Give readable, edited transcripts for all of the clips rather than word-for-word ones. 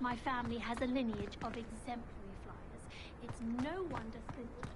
My family has a lineage of exemplary flyers. It's no wonder that...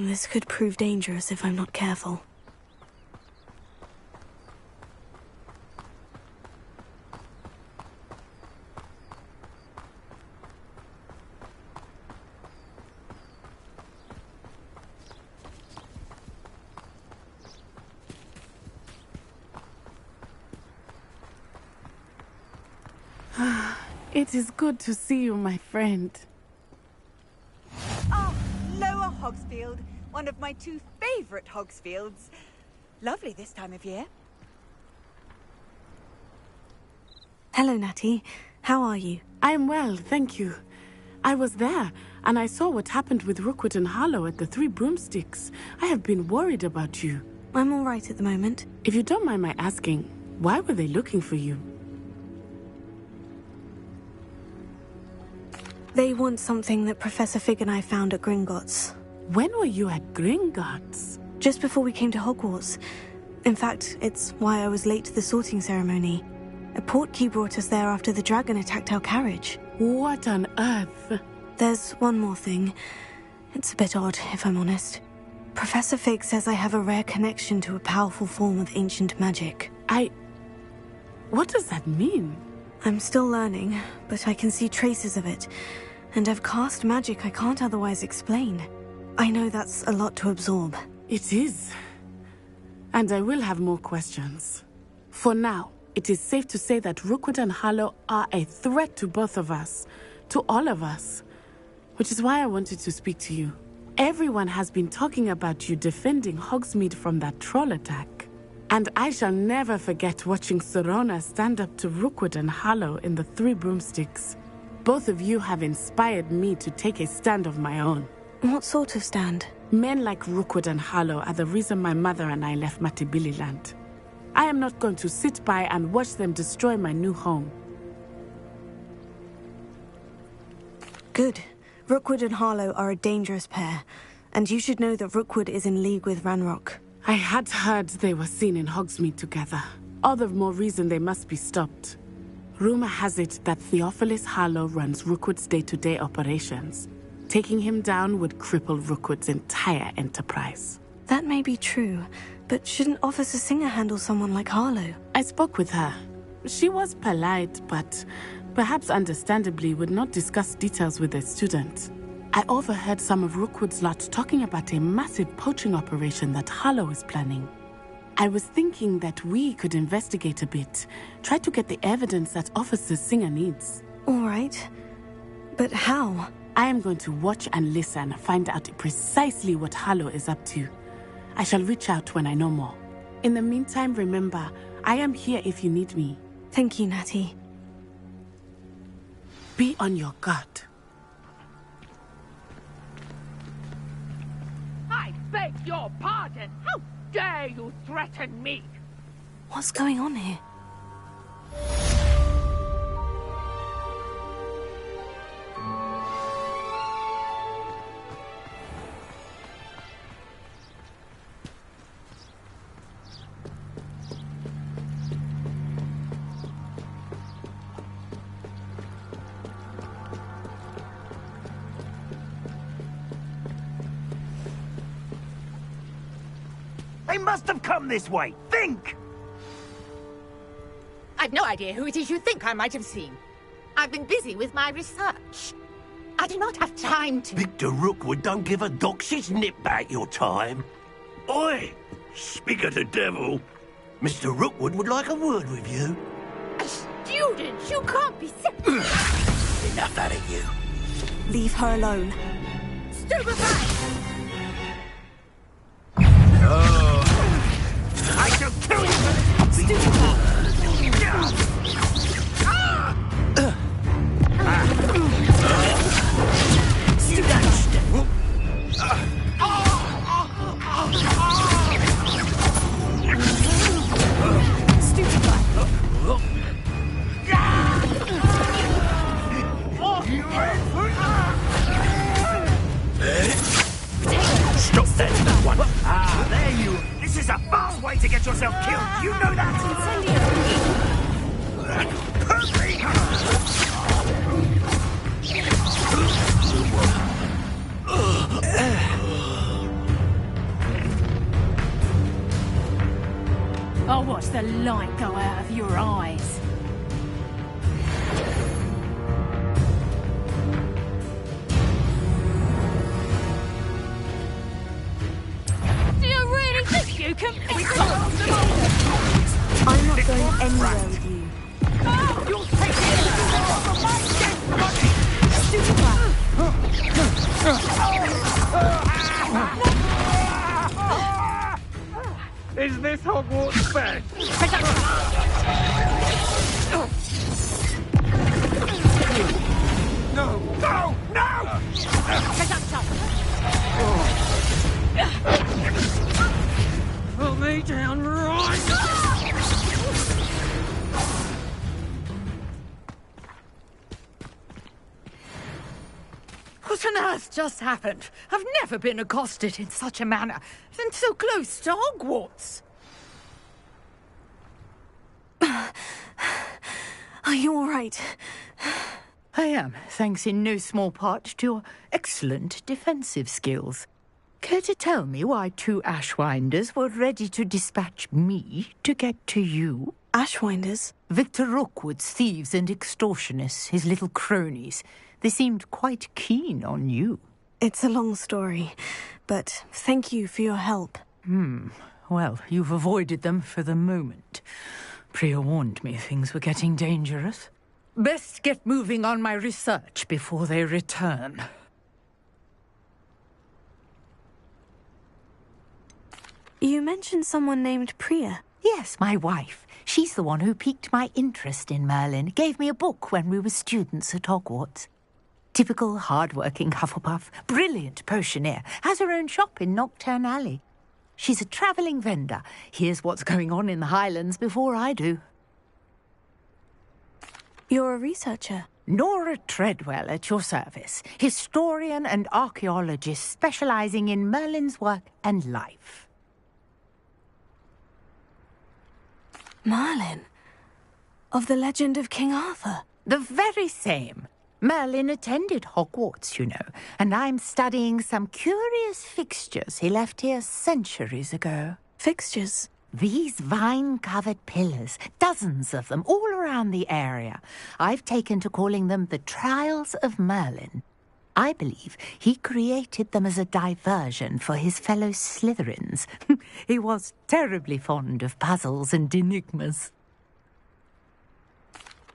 This could prove dangerous if I'm not careful. It is good to see you, my friend. Ah, Lower Hogsfield, one of my two favorite Hogsfields. Lovely this time of year. Hello, Natty. How are you? I'm well, thank you. I was there, and I saw what happened with Rookwood and Harlow at the Three Broomsticks. I have been worried about you. I'm all right at the moment. If you don't mind my asking, why were they looking for you? They want something that Professor Fig and I found at Gringotts. When were you at Gringotts? Just before we came to Hogwarts. In fact, it's why I was late to the sorting ceremony. A portkey brought us there after the dragon attacked our carriage. What on earth? There's one more thing. It's a bit odd, if I'm honest. Professor Fig says I have a rare connection to a powerful form of ancient magic. What does that mean? I'm still learning, but I can see traces of it. And I've cast magic I can't otherwise explain. I know that's a lot to absorb. It is. And I will have more questions. For now, it is safe to say that Rookwood and Harlow are a threat to both of us. To all of us. Which is why I wanted to speak to you. Everyone has been talking about you defending Hogsmeade from that troll attack. And I shall never forget watching Sorona stand up to Rookwood and Harlow in the Three Broomsticks. Both of you have inspired me to take a stand of my own. What sort of stand? Men like Rookwood and Harlow are the reason my mother and I left Matibili land. I am not going to sit by and watch them destroy my new home. Good. Rookwood and Harlow are a dangerous pair. And you should know that Rookwood is in league with Ranrock. I had heard they were seen in Hogsmeade together. All the more reason they must be stopped. Rumor has it that Theophilus Harlow runs Rookwood's day-to-day operations. Taking him down would cripple Rookwood's entire enterprise. That may be true, but shouldn't Officer Singer handle someone like Harlow? I spoke with her. She was polite, but perhaps understandably would not discuss details with a student. I overheard some of Rookwood's lot talking about a massive poaching operation that Harlow is planning. I was thinking that we could investigate a bit, try to get the evidence that Officer Singer needs. All right. But how? I am going to watch and listen, find out precisely what Harlow is up to. I shall reach out when I know more. In the meantime, remember, I am here if you need me. Thank you, Natty. Be on your guard. I beg your pardon. How dare you threaten me? What's going on here? They must have come this way. Think! I've no idea who it is you think I might have seen. I've been busy with my research. I do not have time to... Victor Rookwood don't give a doxy's nip back your time. Oi! Speak of the devil. Mr. Rookwood would like a word with you. A student? You can't be serious. Enough out of you. Leave her alone. Stupefy! I shall kill you for this! Stop that one! Ah, there you are! This is a fast way to get yourself killed! You know that! Perfect! I'll watch the light go out of your eyes. Do you really think you can fix them all? I'm not going anywhere with you. Oh, you'll take it from my dead body! Is this Hogwarts bed? No! No! No! Put me down right! What on earth just happened? I've never been accosted in such a manner, and so close to Hogwarts. Are you all right? I am, thanks in no small part to your excellent defensive skills. Care to tell me why 2 Ashwinders were ready to dispatch me to get to you? Ashwinders? Victor Rookwood's thieves and extortionists, his little cronies. They seemed quite keen on you. It's a long story, but thank you for your help. Well, you've avoided them for the moment. Priya warned me things were getting dangerous. Best get moving on my research before they return. You mentioned someone named Priya. Yes, my wife. She's the one who piqued my interest in Merlin. Gave me a book when we were students at Hogwarts. Typical hard-working Hufflepuff, brilliant potioneer, has her own shop in Knockturn Alley. She's a travelling vendor. Hears what's going on in the Highlands before I do. You're a researcher. Nora Treadwell at your service, historian and archaeologist specialising in Merlin's work and life. Merlin? Of the legend of King Arthur? The very same. Merlin attended Hogwarts, you know, and I'm studying some curious fixtures he left here centuries ago. Fixtures? These vine-covered pillars, dozens of them, all around the area. I've taken to calling them the Trials of Merlin. I believe he created them as a diversion for his fellow Slytherins. He was terribly fond of puzzles and enigmas.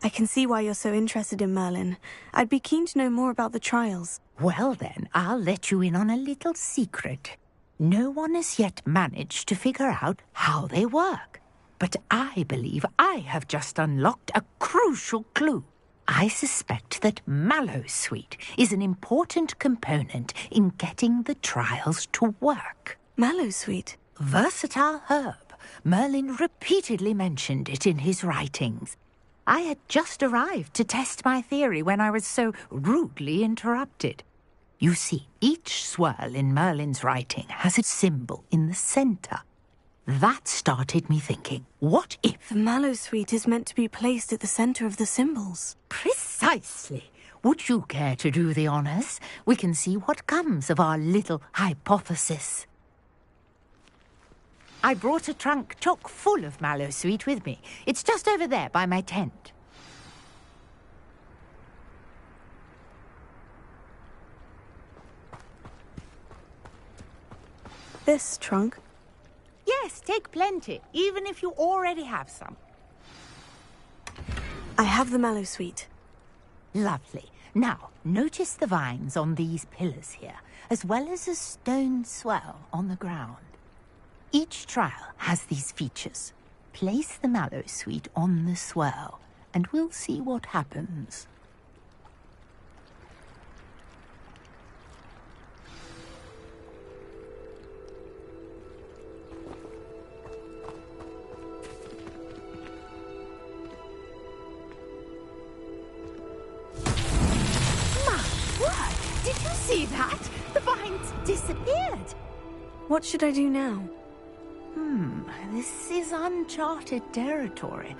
I can see why you're so interested in Merlin. I'd be keen to know more about the trials. Well then, I'll let you in on a little secret. No one has yet managed to figure out how they work. But I believe I have just unlocked a crucial clue. I suspect that Mallowsweet is an important component in getting the trials to work. Mallowsweet? Versatile herb. Merlin repeatedly mentioned it in his writings. I had just arrived to test my theory when I was so rudely interrupted. You see, each swirl in Merlin's writing has a symbol in the centre. That started me thinking, what if... The Mallowsweet is meant to be placed at the centre of the symbols. Precisely. Would you care to do the honours? We can see what comes of our little hypothesis. I brought a trunk chock full of Mallowsweet with me. It's just over there by my tent. This trunk? Yes, take plenty, even if you already have some. I have the Mallowsweet. Lovely. Now, notice the vines on these pillars here, as well as a stone swell on the ground. Each trial has these features. Place the Mallowsweet on the swirl, and we'll see what happens. Did you see that? The vines disappeared. What should I do now? This is uncharted territory.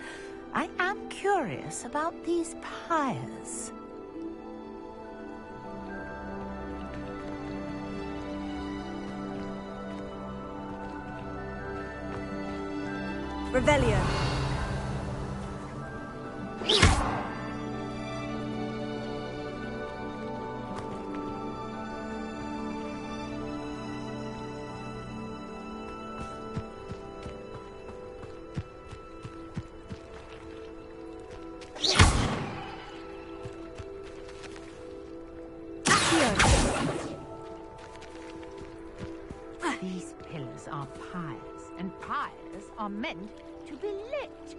I am curious about these pyres. Revelio. These pillars are pyres, and pyres are meant to be lit.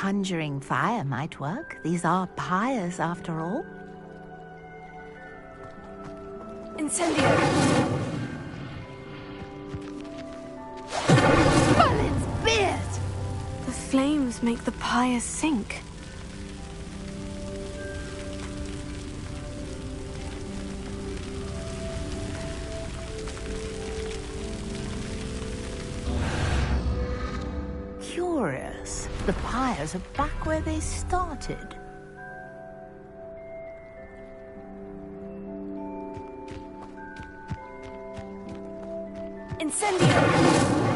conjuring fire might work. These are pyres, after all. Incendio! Merlin's beard! The flames make the pyre sink. Curious. The pyres are back where they started. Incendio!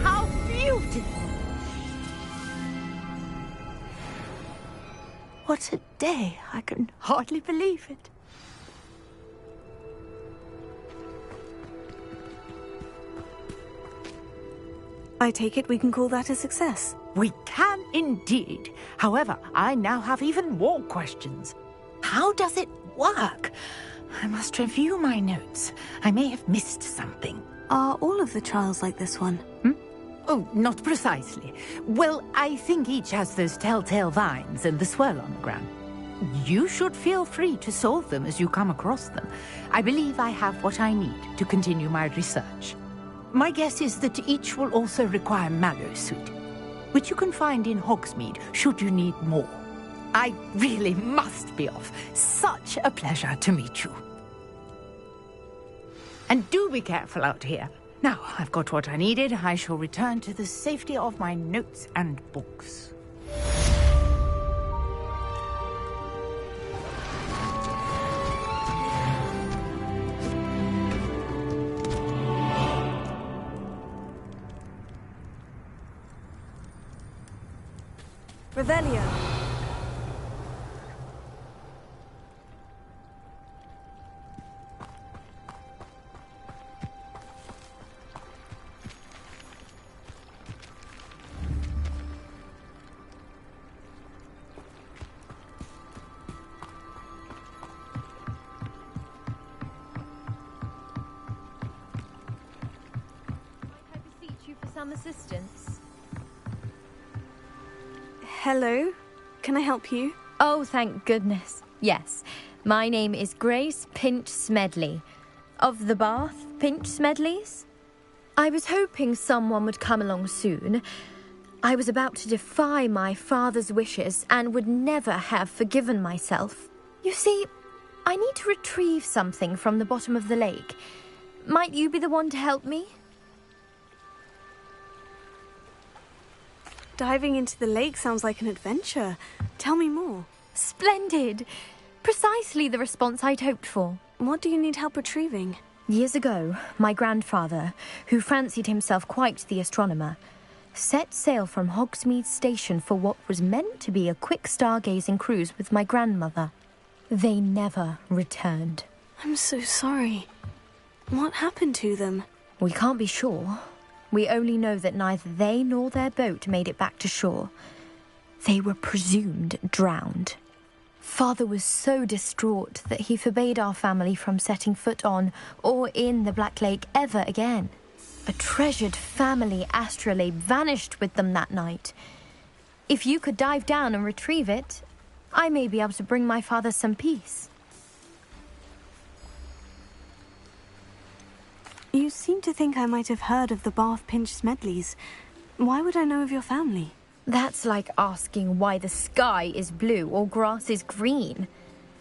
How beautiful! What a day. I can hardly believe it. I take it we can call that a success. We can indeed. However, I now have even more questions. How does it work? I must review my notes. I may have missed something. Are all of the trials like this one? Oh, not precisely. Well, I think each has those telltale vines and the swirl on the ground. You should feel free to solve them as you come across them. I believe I have what I need to continue my research. My guess is that each will also require mallow sweet, which you can find in Hogsmeade should you need more. I really must be off. Such a pleasure to meet you. And do be careful out here. Now, I've got what I needed. I shall return to the safety of my notes and books. Revelio. I beseech you for some assistance. Hello. Can I help you? Oh, thank goodness. Yes. My name is Grace Pinch Smedley. Of the Bath Pinch Smedleys? I was hoping someone would come along soon. I was about to defy my father's wishes and would never have forgiven myself. You see, I need to retrieve something from the bottom of the lake. Might you be the one to help me? Diving into the lake sounds like an adventure. Tell me more. Splendid! Precisely the response I'd hoped for. What do you need help retrieving? Years ago, my grandfather, who fancied himself quite the astronomer, set sail from Hogsmeade Station for what was meant to be a quick stargazing cruise with my grandmother. They never returned. I'm so sorry. What happened to them? We can't be sure. We only know that neither they nor their boat made it back to shore. They were presumed drowned. Father was so distraught that he forbade our family from setting foot on or in the Black Lake ever again. A treasured family astrolabe vanished with them that night. If you could dive down and retrieve it, I may be able to bring my father some peace. You seem to think I might have heard of the Bath Pinch Smedleys. Why would I know of your family? That's like asking why the sky is blue or grass is green.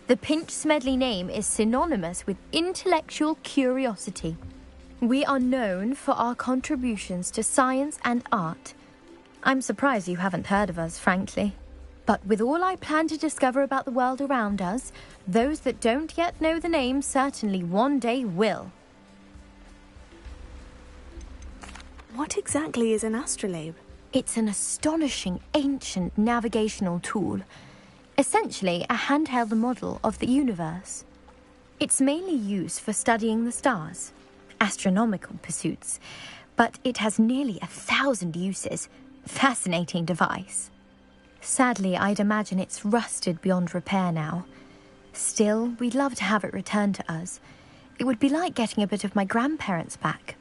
The Pinch Smedley name is synonymous with intellectual curiosity. We are known for our contributions to science and art. I'm surprised you haven't heard of us, frankly. But with all I plan to discover about the world around us, those that don't yet know the name certainly one day will. What exactly is an astrolabe? It's an astonishing ancient navigational tool. Essentially, a handheld model of the universe. It's mainly used for studying the stars, astronomical pursuits, but it has nearly 1,000 uses. Fascinating device. Sadly, I'd imagine it's rusted beyond repair now. Still, we'd love to have it returned to us. It would be like getting a bit of my grandparents back.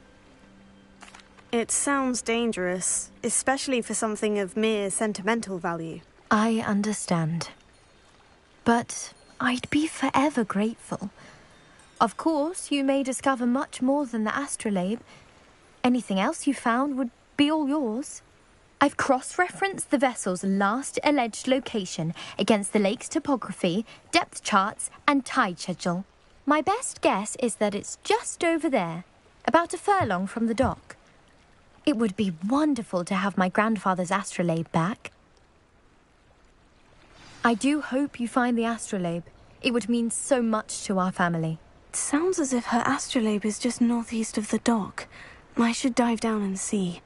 It sounds dangerous, especially for something of mere sentimental value. I understand. But I'd be forever grateful. Of course, you may discover much more than the astrolabe. Anything else you found would be all yours. I've cross-referenced the vessel's last alleged location against the lake's topography, depth charts, and tide schedule. My best guess is that it's just over there, about a furlong from the dock. It would be wonderful to have my grandfather's astrolabe back. I do hope you find the astrolabe. It would mean so much to our family. It sounds as if her astrolabe is just northeast of the dock. I should dive down and see.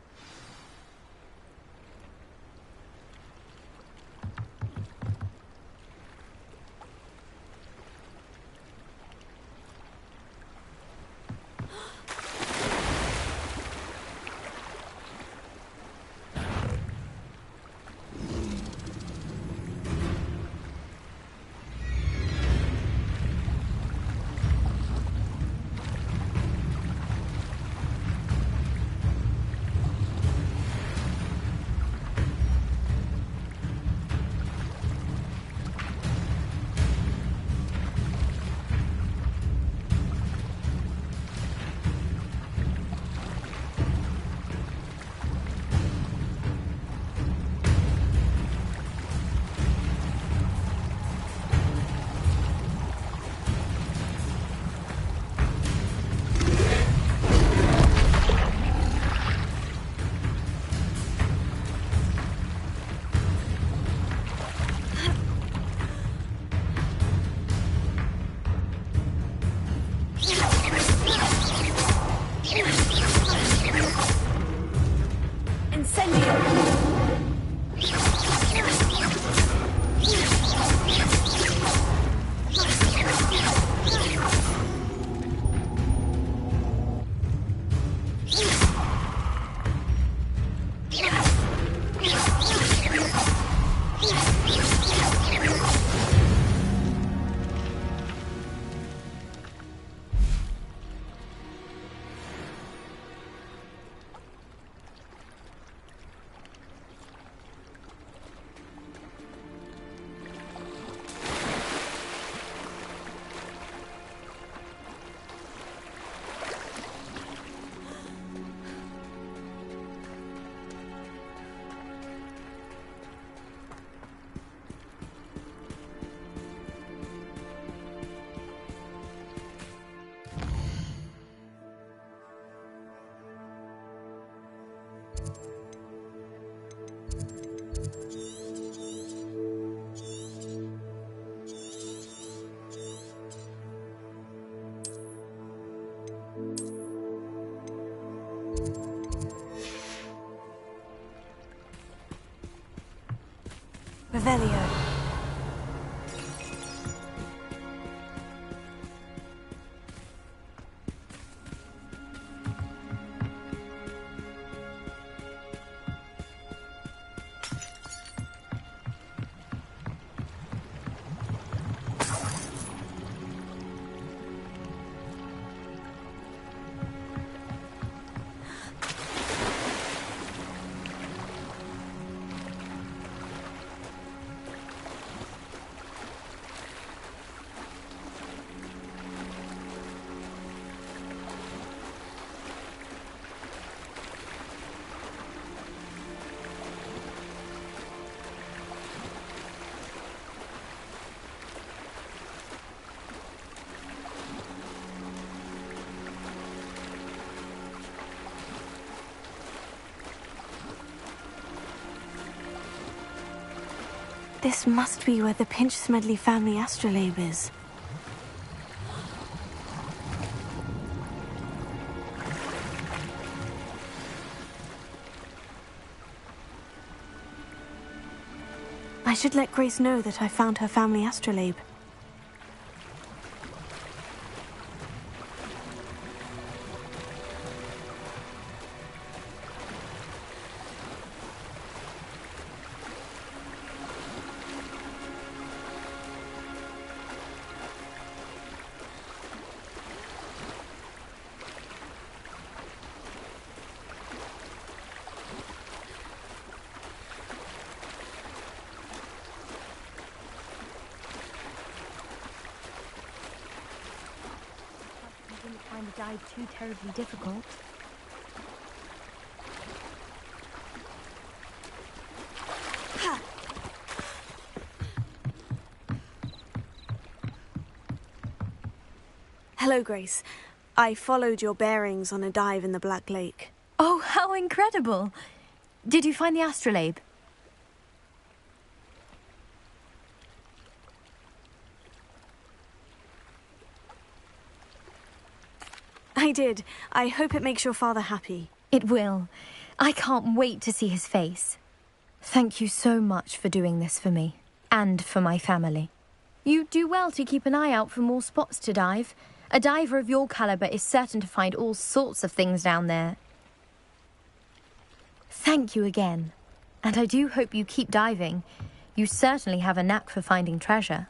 Revelio. This must be where the Pinch-Smedley family astrolabe is. I should let Grace know that I found her family astrolabe. dive too terribly difficult. Hello, Grace. I followed your bearings on a dive in the Black Lake. Oh, how incredible! Did you find the astrolabe? I did. I hope it makes your father happy. It will. I can't wait to see his face. Thank you so much for doing this for me, and for my family. You do well to keep an eye out for more spots to dive. A diver of your caliber is certain to find all sorts of things down there. Thank you again. And I do hope you keep diving. You certainly have a knack for finding treasure.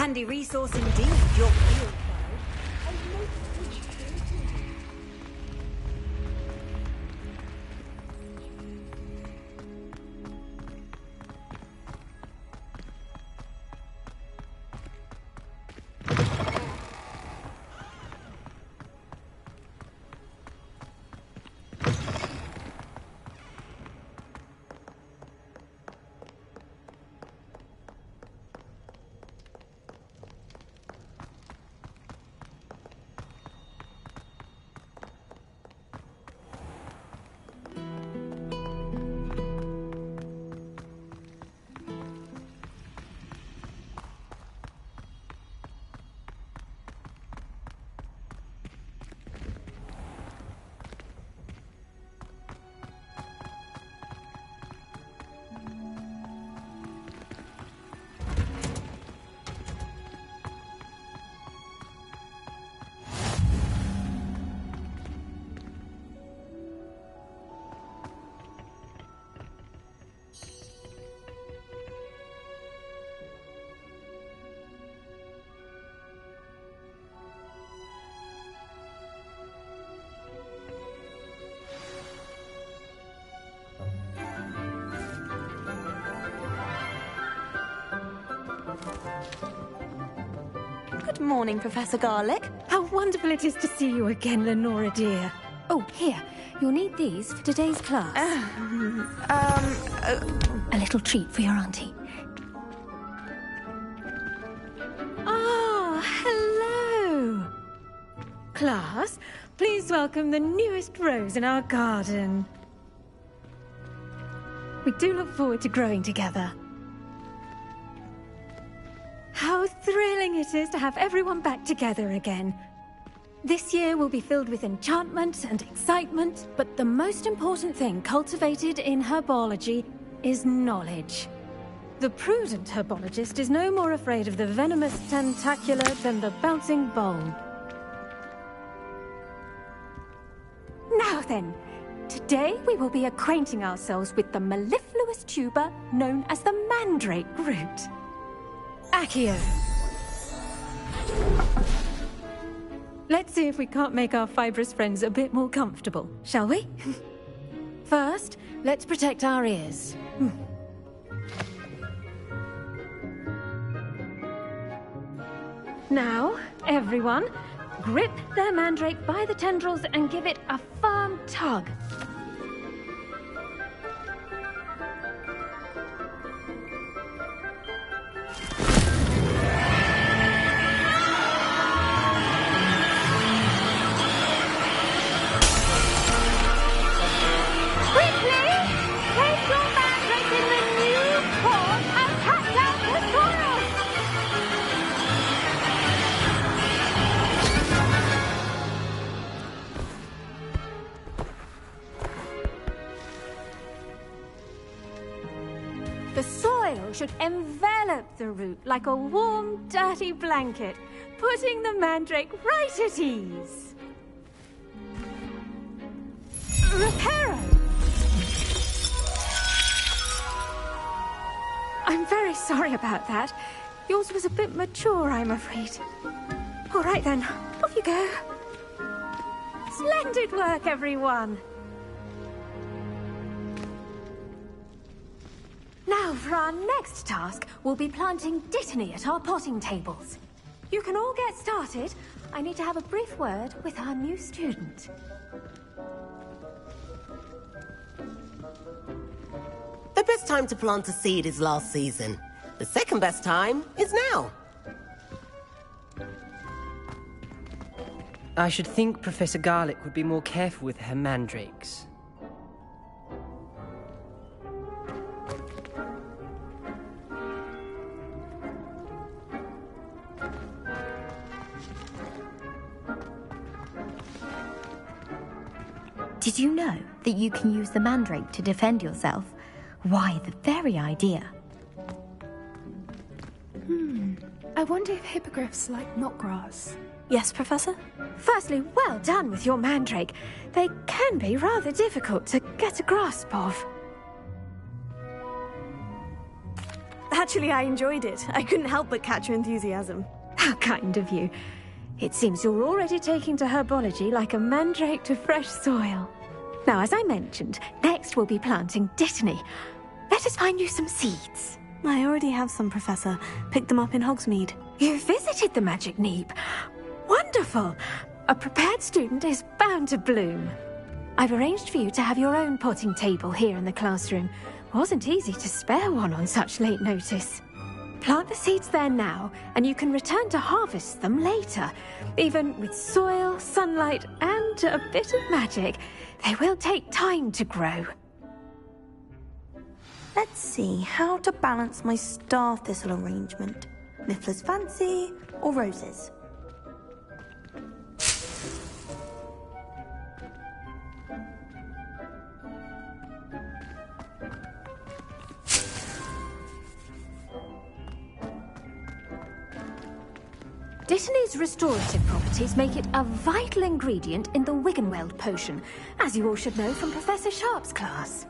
Handy resource indeed, your field. Good morning, Professor Garlick. How wonderful it is to see you again, Lenora dear. Oh, here. You'll need these for today's class. A little treat for your auntie. Oh, hello. Class, please welcome the newest rose in our garden. We do look forward to growing together. How thrilling it is to have everyone back together again. This year will be filled with enchantment and excitement, but the most important thing cultivated in herbology is knowledge. The prudent herbologist is no more afraid of the venomous tentacular than the bouncing bulb. Now then, today we will be acquainting ourselves with the mellifluous tuber known as the mandrake root. Accio. Let's see if we can't make our fibrous friends a bit more comfortable, shall we? First, let's protect our ears. Now, everyone, grip their mandrake by the tendrils and give it a firm tug. The soil should envelop the root like a warm, dirty blanket, putting the mandrake right at ease. Reparo! I'm very sorry about that. Yours was a bit mature, I'm afraid. All right then, off you go. Splendid work, everyone! Now, for our next task, we'll be planting Dittany at our potting tables. You can all get started. I need to have a brief word with our new student. The best time to plant a seed is last season. The second best time is now. I should think Professor Garlick would be more careful with her mandrakes. Did you know that you can use the mandrake to defend yourself? Why, the very idea. I wonder if hippogriffs like knotgrass. Yes, Professor? Firstly, well done with your mandrake. They can be rather difficult to get a grasp of. Actually, I enjoyed it. I couldn't help but catch your enthusiasm. How kind of you. It seems you're already taking to herbology like a mandrake to fresh soil. Now, as I mentioned, next we'll be planting Dittany. Let us find you some seeds. I already have some, Professor. Picked them up in Hogsmeade. You visited the Magic Neep. Wonderful! A prepared student is bound to bloom. I've arranged for you to have your own potting table here in the classroom. Wasn't easy to spare one on such late notice. Plant the seeds there now, and you can return to harvest them later. Even with soil, sunlight, and a bit of magic, they will take time to grow. Let's see how to balance my star thistle arrangement. Niffler's Fancy or roses? Dittany's restorative properties make it a vital ingredient in the Wiggenweld potion, as you all should know from Professor Sharp's class.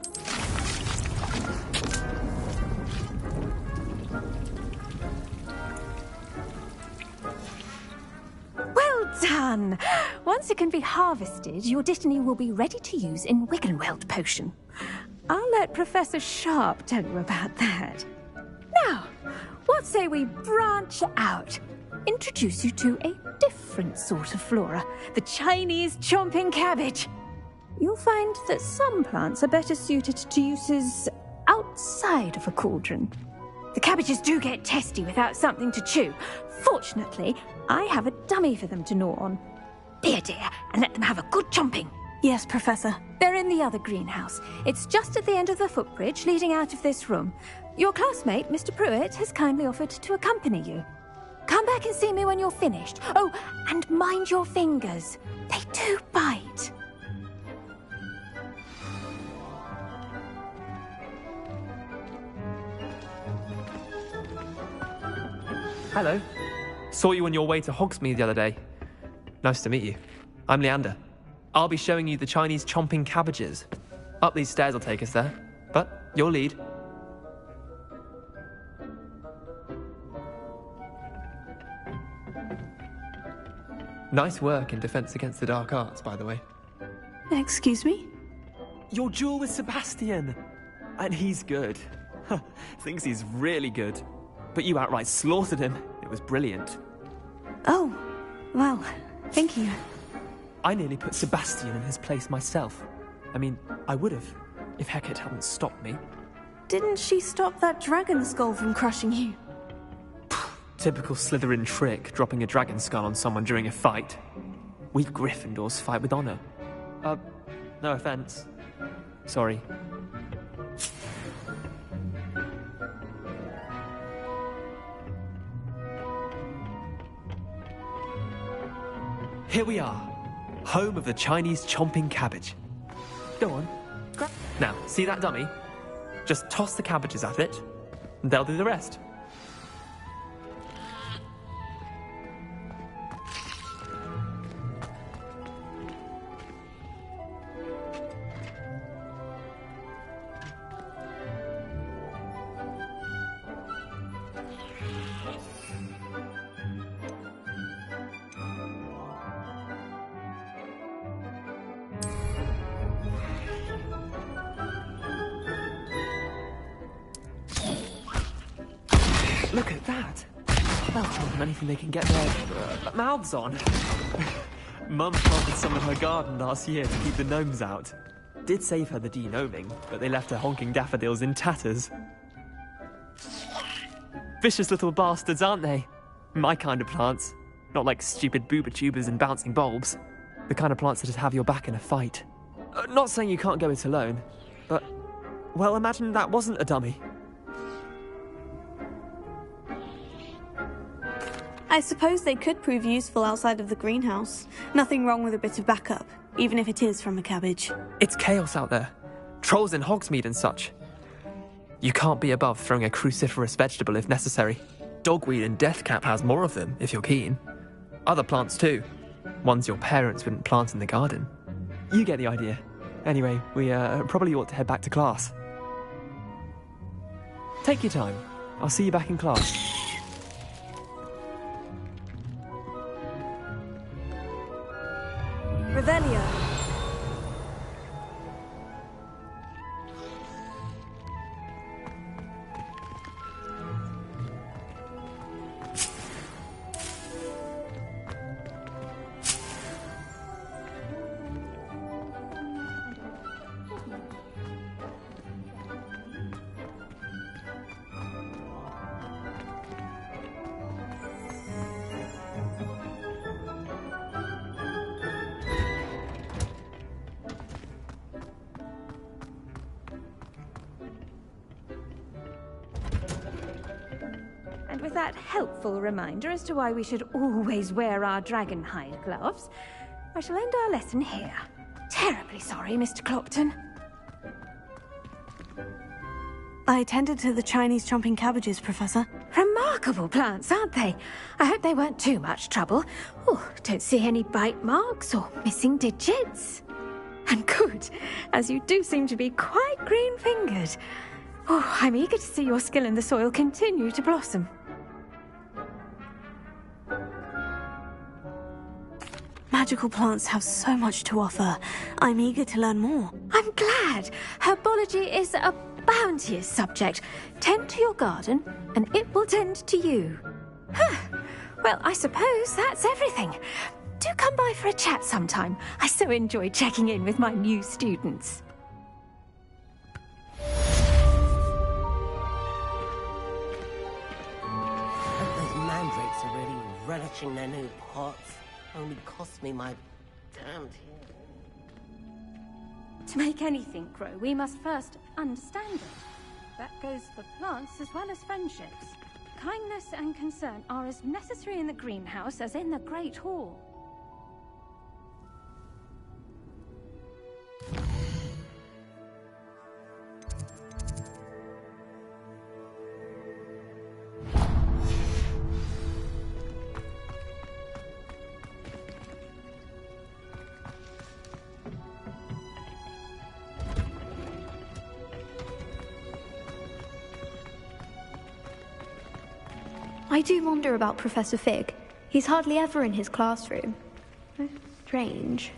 Well done! Once it can be harvested, your Dittany will be ready to use in Wiggenweld potion. I'll let Professor Sharp tell you about that. Now, what say we branch out? introduce you to a different sort of flora, the Chinese chomping cabbage. You'll find that some plants are better suited to uses outside of a cauldron. The cabbages do get testy without something to chew. Fortunately, I have a dummy for them to gnaw on. Here, dear, and let them have a good chomping. Yes, Professor. They're in the other greenhouse. It's just at the end of the footbridge leading out of this room. Your classmate, Mr. Pruitt, has kindly offered to accompany you. Come back and see me when you're finished. Oh, and mind your fingers. They do bite. Hello. Saw you on your way to Hogsmeade the other day. Nice to meet you. I'm Leander. I'll be showing you the Chinese chomping cabbages. Up these stairs will take us there, but your lead. Nice work in Defense Against the Dark Arts, by the way. Excuse me? Your duel with Sebastian! And he's good. Thinks he's really good. But you outright slaughtered him. It was brilliant. Oh, well, thank you. I nearly put Sebastian in his place myself. I mean, I would have, if Hecate hadn't stopped me. Didn't she stop that dragon skull from crushing you? Typical Slytherin trick, dropping a dragon skull on someone during a fight. We Gryffindors fight with honor. No offense. Sorry. Here we are, home of the Chinese chomping cabbage. Go on. Now, see that dummy? Just toss the cabbages at it, and they'll do the rest. Look at that! That's more than anything they can get their mouths on. Mum planted some in her garden last year to keep the gnomes out. Did save her the de-gnoming, but they left her honking daffodils in tatters. Vicious little bastards, aren't they? My kind of plants. Not like stupid booba tubers and bouncing bulbs. The kind of plants that'd have your back in a fight. Not saying you can't go it alone, but... well, imagine that wasn't a dummy. I suppose they could prove useful outside of the greenhouse. Nothing wrong with a bit of backup, even if it is from a cabbage. It's chaos out there. Trolls in Hogsmeade and such. You can't be above throwing a cruciferous vegetable if necessary. Dogweed and deathcap has more of them, if you're keen. Other plants too. Ones your parents wouldn't plant in the garden. You get the idea. Anyway, we probably ought to head back to class. Take your time. I'll see you back in class. Revelio. And with that helpful reminder as to why we should always wear our dragon hide gloves, I shall end our lesson here. Terribly sorry, Mr. Clopton. I attended to the Chinese chomping cabbages, Professor. Remarkable plants, aren't they? I hope they weren't too much trouble. Oh, don't see any bite marks or missing digits. And good, as you do seem to be quite green-fingered. Oh, I'm eager to see your skill in the soil continue to blossom. Magical plants have so much to offer. I'm eager to learn more. I'm glad. Herbology is a bounteous subject. Tend to your garden, and it will tend to you. Well, I suppose that's everything. Do come by for a chat sometime. I so enjoy checking in with my new students. Those mandrakes are really relishing their new pots. Only cost me my damned head. To make anything grow, we must first understand it. That goes for plants as well as friendships. Kindness and concern are as necessary in the greenhouse as in the Great Hall. I do wonder about Professor Fig. He's hardly ever in his classroom. Strange.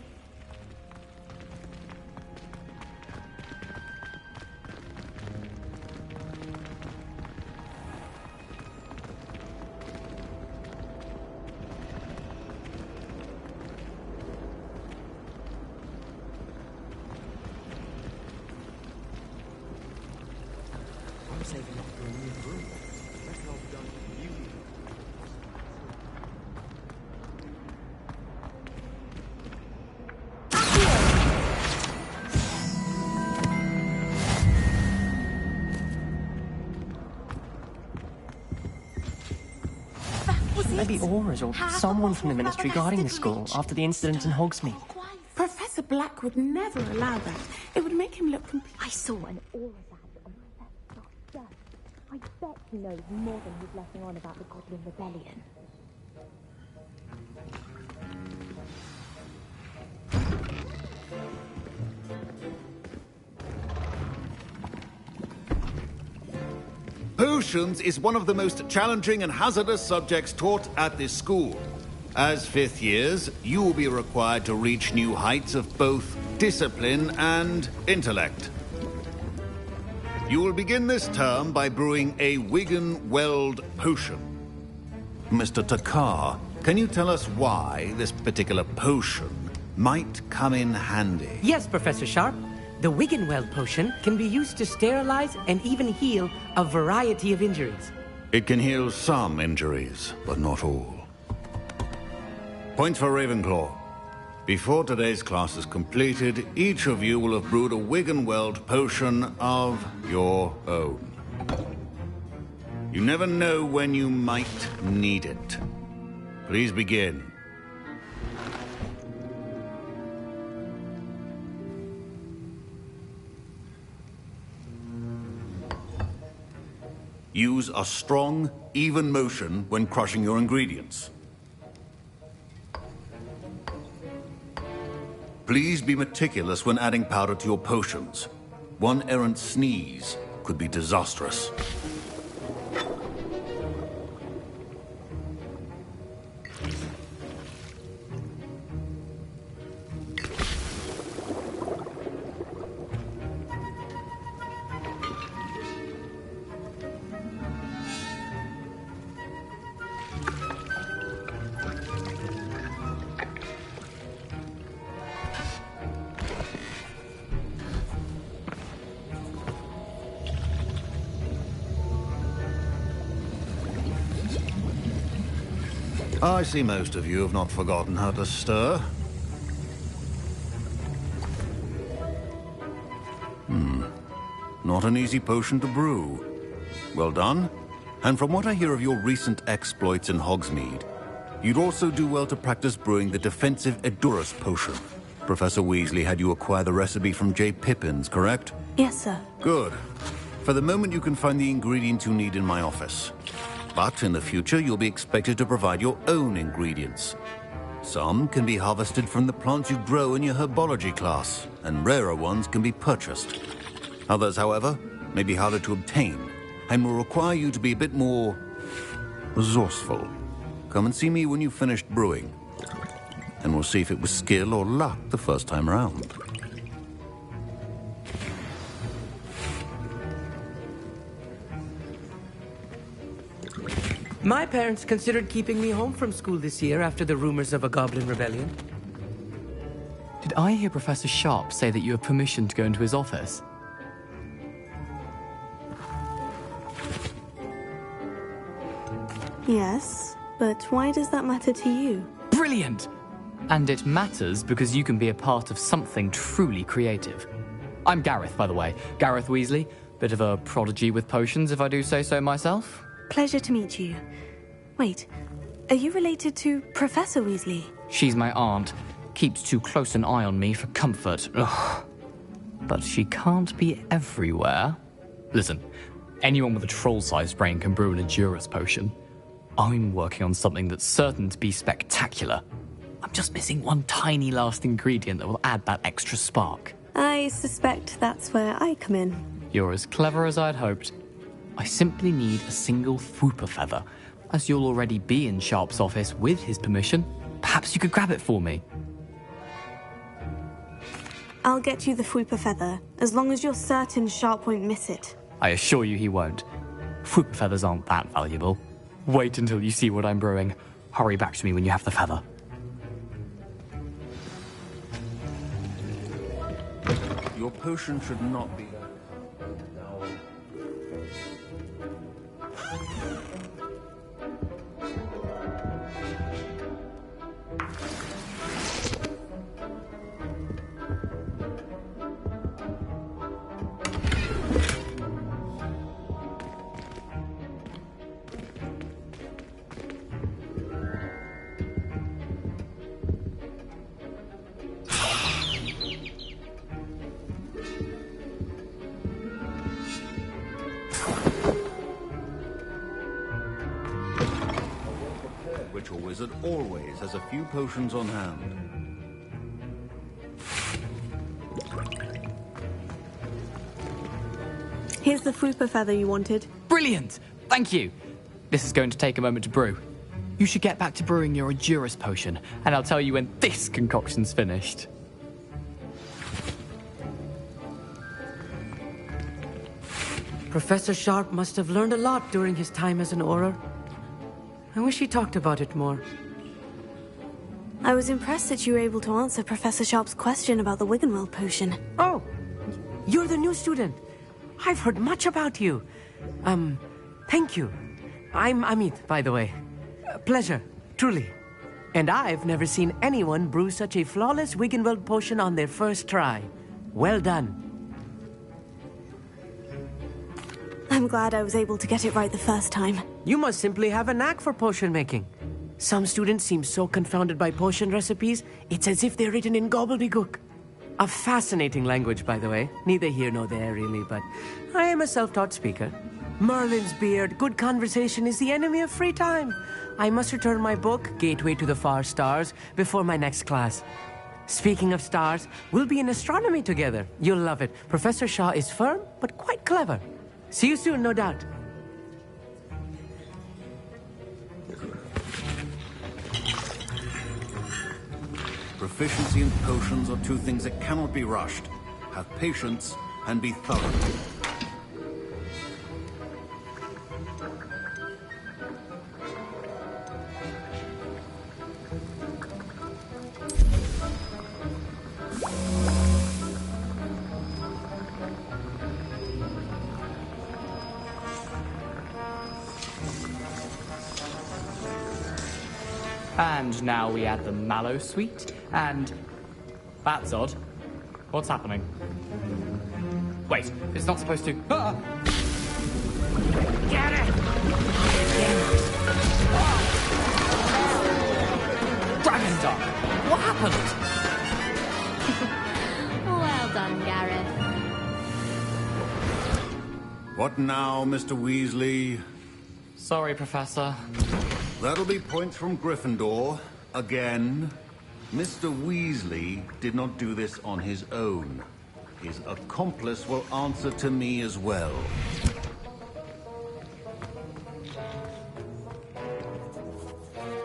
I'm saving up for a new broom. Reckon I'll be done with the beauty. Maybe Aura's or someone from the Ministry guarding the school after the incident in Hogsmeade. Professor Black would never allow that. It would make him look complete. I saw an Aura badge on my desktop desk. I bet he knows more than he's letting on about the Goblin Rebellion. Potions is one of the most challenging and hazardous subjects taught at this school. As fifth years, you will be required to reach new heights of both discipline and intellect. You will begin this term by brewing a Wigan-Weld potion. Mr. Takar, can you tell us why this particular potion might come in handy? Yes, Professor Sharp. The Wiggenweld potion can be used to sterilize and even heal a variety of injuries. It can heal some injuries, but not all. Points for Ravenclaw. Before today's class is completed, each of you will have brewed a Wiggenweld potion of your own. You never know when you might need it. Please begin. Use a strong, even motion when crushing your ingredients. Please be meticulous when adding powder to your potions. One errant sneeze could be disastrous. I see most of you have not forgotten how to stir. Not an easy potion to brew. Well done. And from what I hear of your recent exploits in Hogsmeade, you'd also do well to practice brewing the defensive Edurus potion. Professor Weasley had you acquire the recipe from J. Pippins, correct? Yes, sir. Good. For the moment, you can find the ingredients you need in my office. But in the future, you'll be expected to provide your own ingredients. Some can be harvested from the plants you grow in your herbology class, and rarer ones can be purchased. Others, however, may be harder to obtain, and will require you to be a bit more resourceful. Come and see me when you've finished brewing, and we'll see if it was skill or luck the first time around. My parents considered keeping me home from school this year after the rumors of a goblin rebellion. Did I hear Professor Sharp say that you have permission to go into his office? Yes, but why does that matter to you? Brilliant! And it matters because you can be a part of something truly creative. I'm Gareth, by the way. Gareth Weasley. Bit of a prodigy with potions, if I do say so myself. Pleasure to meet you. Wait, are you related to Professor Weasley? She's my aunt. Keeps too close an eye on me for comfort. Ugh. But she can't be everywhere. Listen, anyone with a troll-sized brain can brew an Edurus potion. I'm working on something that's certain to be spectacular. I'm just missing one tiny last ingredient that will add that extra spark. I suspect that's where I come in. You're as clever as I'd hoped. I simply need a single Fwooper feather. As you'll already be in Sharp's office with his permission, perhaps you could grab it for me. I'll get you the Fwooper feather, as long as you're certain Sharp won't miss it. I assure you he won't. Fwooper feathers aren't that valuable. Wait until you see what I'm brewing. Hurry back to me when you have the feather. Your potion should not be... Ritual Wizard always has a few potions on hand. Here's the Fwooper feather you wanted. Brilliant! Thank you! This is going to take a moment to brew. You should get back to brewing your Edurus potion, and I'll tell you when this concoction's finished. Professor Sharp must have learned a lot during his time as an Auror. I wish he talked about it more. I was impressed that you were able to answer Professor Sharp's question about the Wiggenweld potion. Oh, you're the new student. I've heard much about you. Thank you. I'm Amit, by the way. Pleasure, truly. And I've never seen anyone brew such a flawless Wiggenweld potion on their first try. Well done. I'm glad I was able to get it right the first time. You must simply have a knack for potion making. Some students seem so confounded by potion recipes, it's as if they're written in gobbledygook. A fascinating language, by the way. Neither here nor there, really, but I am a self-taught speaker. Merlin's beard, good conversation is the enemy of free time. I must return my book, Gateway to the Far Stars, before my next class. Speaking of stars, we'll be in astronomy together. You'll love it. Professor Shaw is firm, but quite clever. See you soon, no doubt. Proficiency and potions are two things that cannot be rushed. Have patience and be thorough. And now we add the mallow sweet, and... That's odd. What's happening? Wait, it's not supposed to... Ah! Get it! Dragon Duck! What happened? Well done, Gareth. What now, Mr. Weasley? Sorry, Professor. That'll be points from Gryffindor. Again. Mr. Weasley did not do this on his own. His accomplice will answer to me as well.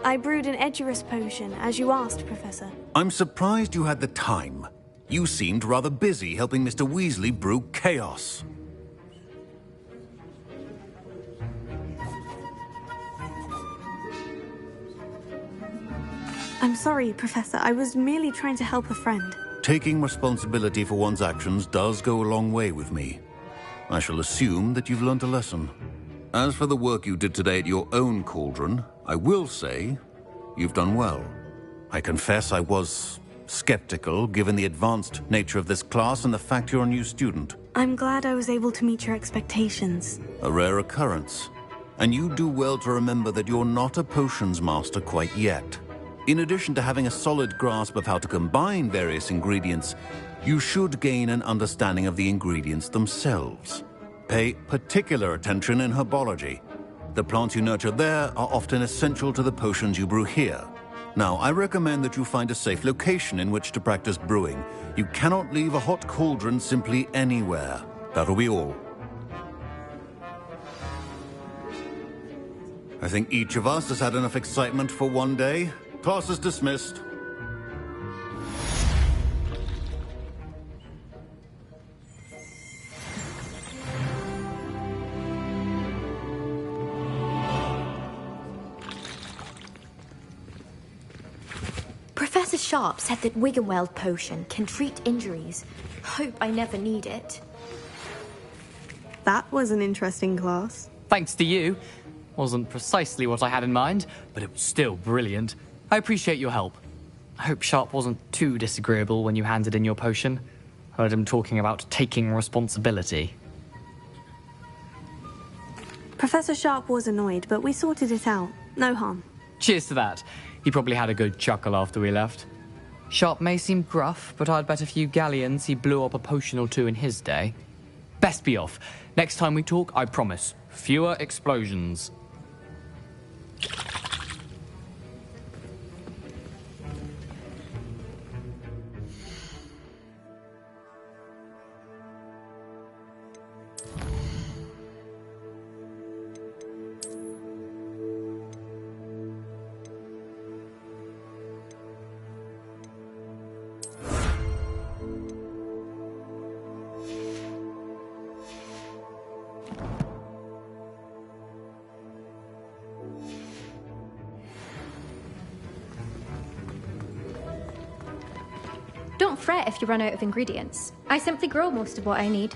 I brewed an Edurus potion, as you asked, Professor. I'm surprised you had the time. You seemed rather busy helping Mr. Weasley brew chaos. I'm sorry, Professor. I was merely trying to help a friend. Taking responsibility for one's actions does go a long way with me. I shall assume that you've learnt a lesson. As for the work you did today at your own cauldron, I will say you've done well. I confess I was skeptical, given the advanced nature of this class and the fact you're a new student. I'm glad I was able to meet your expectations. A rare occurrence. And you do well to remember that you're not a potions master quite yet. In addition to having a solid grasp of how to combine various ingredients, you should gain an understanding of the ingredients themselves. Pay particular attention in herbology. The plants you nurture there are often essential to the potions you brew here. Now, I recommend that you find a safe location in which to practice brewing. You cannot leave a hot cauldron simply anywhere. That'll be all. I think each of us has had enough excitement for one day. Class is dismissed. Professor Sharp said that Wiggenweld potion can treat injuries. Hope I never need it. That was an interesting class. Thanks to you. Wasn't precisely what I had in mind, but it was still brilliant. I appreciate your help. I hope Sharp wasn't too disagreeable when you handed in your potion. Heard him talking about taking responsibility. Professor Sharp was annoyed, but we sorted it out. No harm. Cheers to that. He probably had a good chuckle after we left. Sharp may seem gruff, but I'd bet a few galleons he blew up a potion or two in his day. Best be off. Next time we talk, I promise, fewer explosions. Don't fret if you run out of ingredients. I simply grow most of what I need.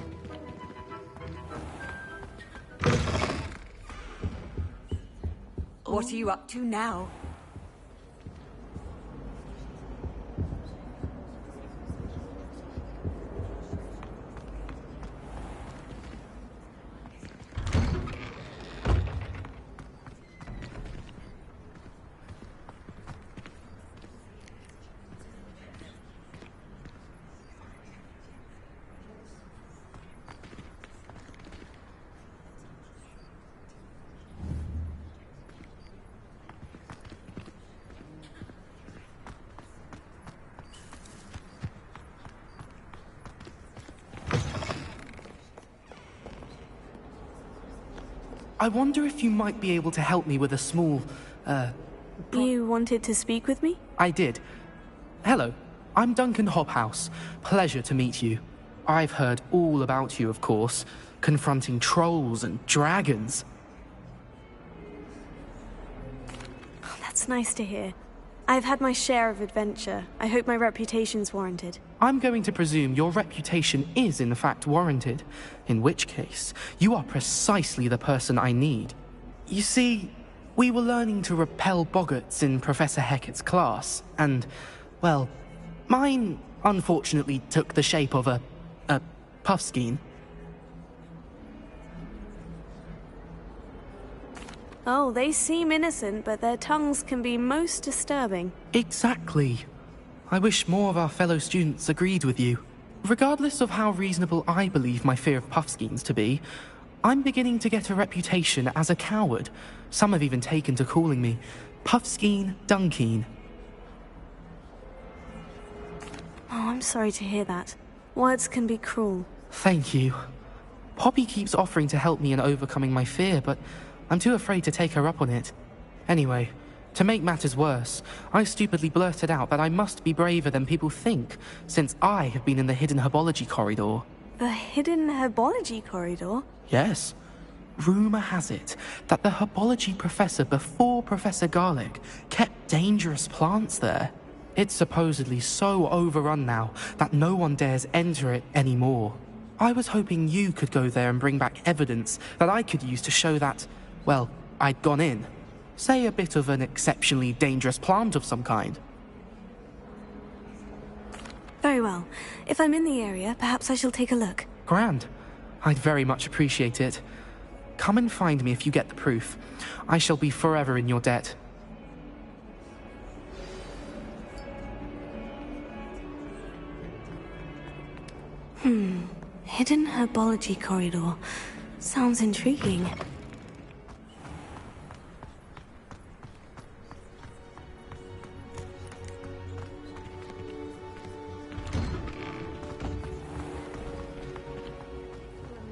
What are you up to now? I wonder if you might be able to help me with a small, You wanted to speak with me? I did. Hello, I'm Duncan Hobhouse. Pleasure to meet you. I've heard all about you, of course, confronting trolls and dragons. Oh, that's nice to hear. I've had my share of adventure. I hope my reputation's warranted. I'm going to presume your reputation is in fact warranted, in which case, you are precisely the person I need. You see, we were learning to repel boggarts in Professor Hecat's class, and, well, mine unfortunately took the shape of a puffskein. Oh, they seem innocent, but their tongues can be most disturbing. Exactly. I wish more of our fellow students agreed with you. Regardless of how reasonable I believe my fear of puffskeins to be, I'm beginning to get a reputation as a coward. Some have even taken to calling me Puffskeen Dunkeen. Oh, I'm sorry to hear that. Words can be cruel. Thank you. Poppy keeps offering to help me in overcoming my fear, but I'm too afraid to take her up on it. Anyway, to make matters worse, I stupidly blurted out that I must be braver than people think, since I have been in the hidden herbology corridor. The hidden herbology corridor? Yes. Rumour has it that the herbology professor before Professor Garlic kept dangerous plants there. It's supposedly so overrun now that no one dares enter it anymore. I was hoping you could go there and bring back evidence that I could use to show that, well, I'd gone in. Say a bit of an exceptionally dangerous plant of some kind. Very well. If I'm in the area, perhaps I shall take a look. Grand. I'd very much appreciate it. Come and find me if you get the proof. I shall be forever in your debt. Hidden herbology corridor. Sounds intriguing.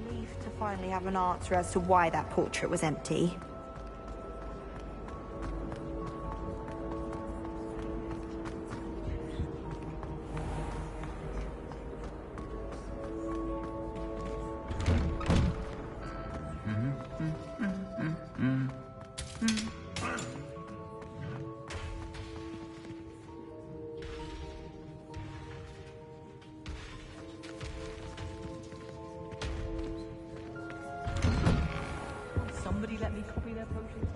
Relief to finally have an answer as to why that portrait was empty. Somebody let me copy their potions.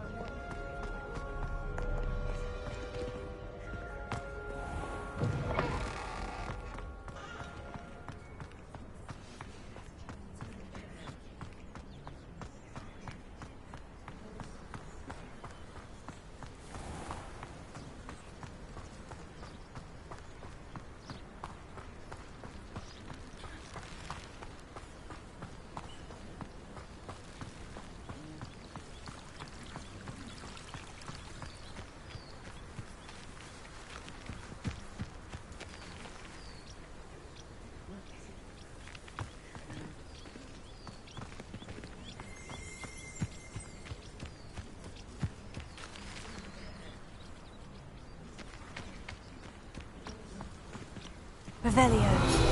Revelio.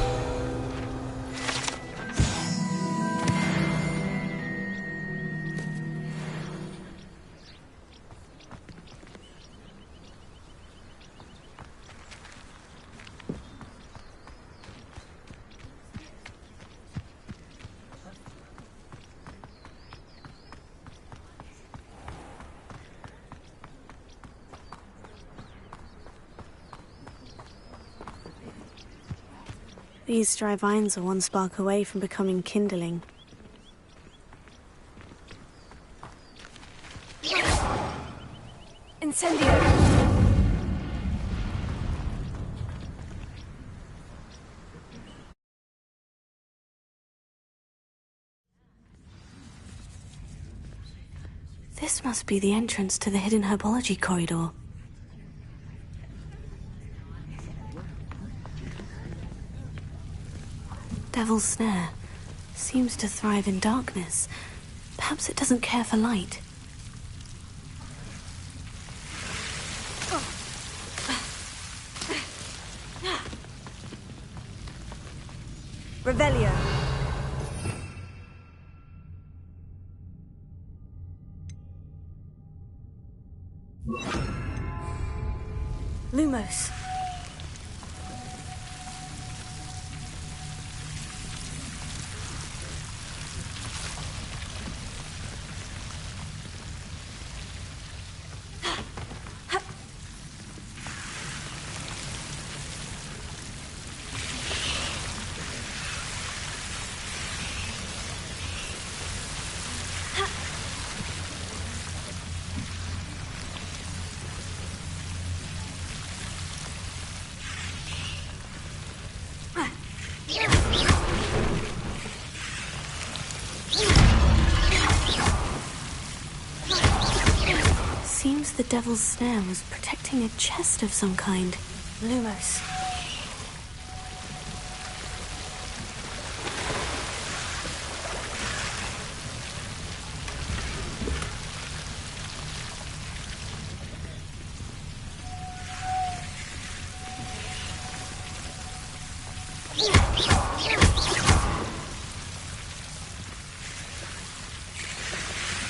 These dry vines are one spark away from becoming kindling. Incendio! This must be the entrance to the hidden herbology corridor. Devil's Snare seems to thrive in darkness. Perhaps it doesn't care for light. Revelio. Lumos. Seems the Devil's Snare was protecting a chest of some kind. Lumos.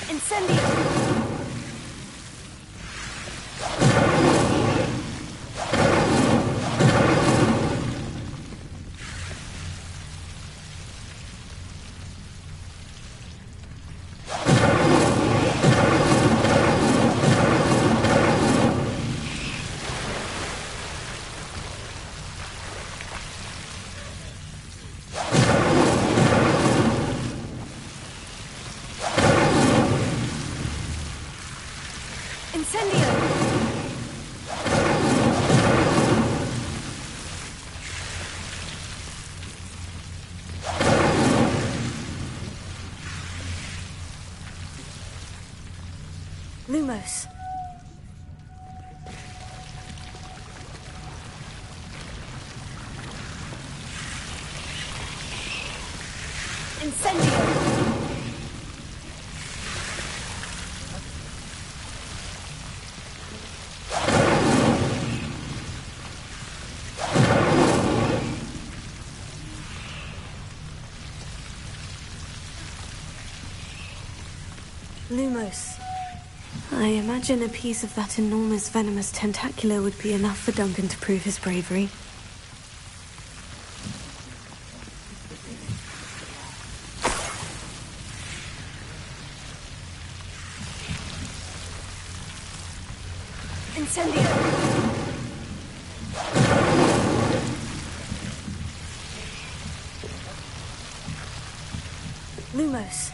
Incendio! Incendio! Lumos. Incendio! Lumos. I imagine a piece of that enormous venomous tentacula would be enough for Duncan to prove his bravery. Incendio! Lumos.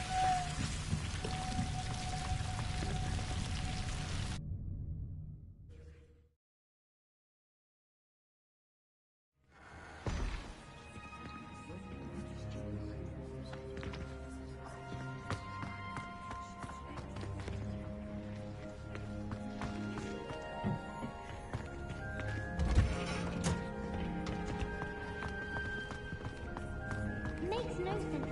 Makes no sense.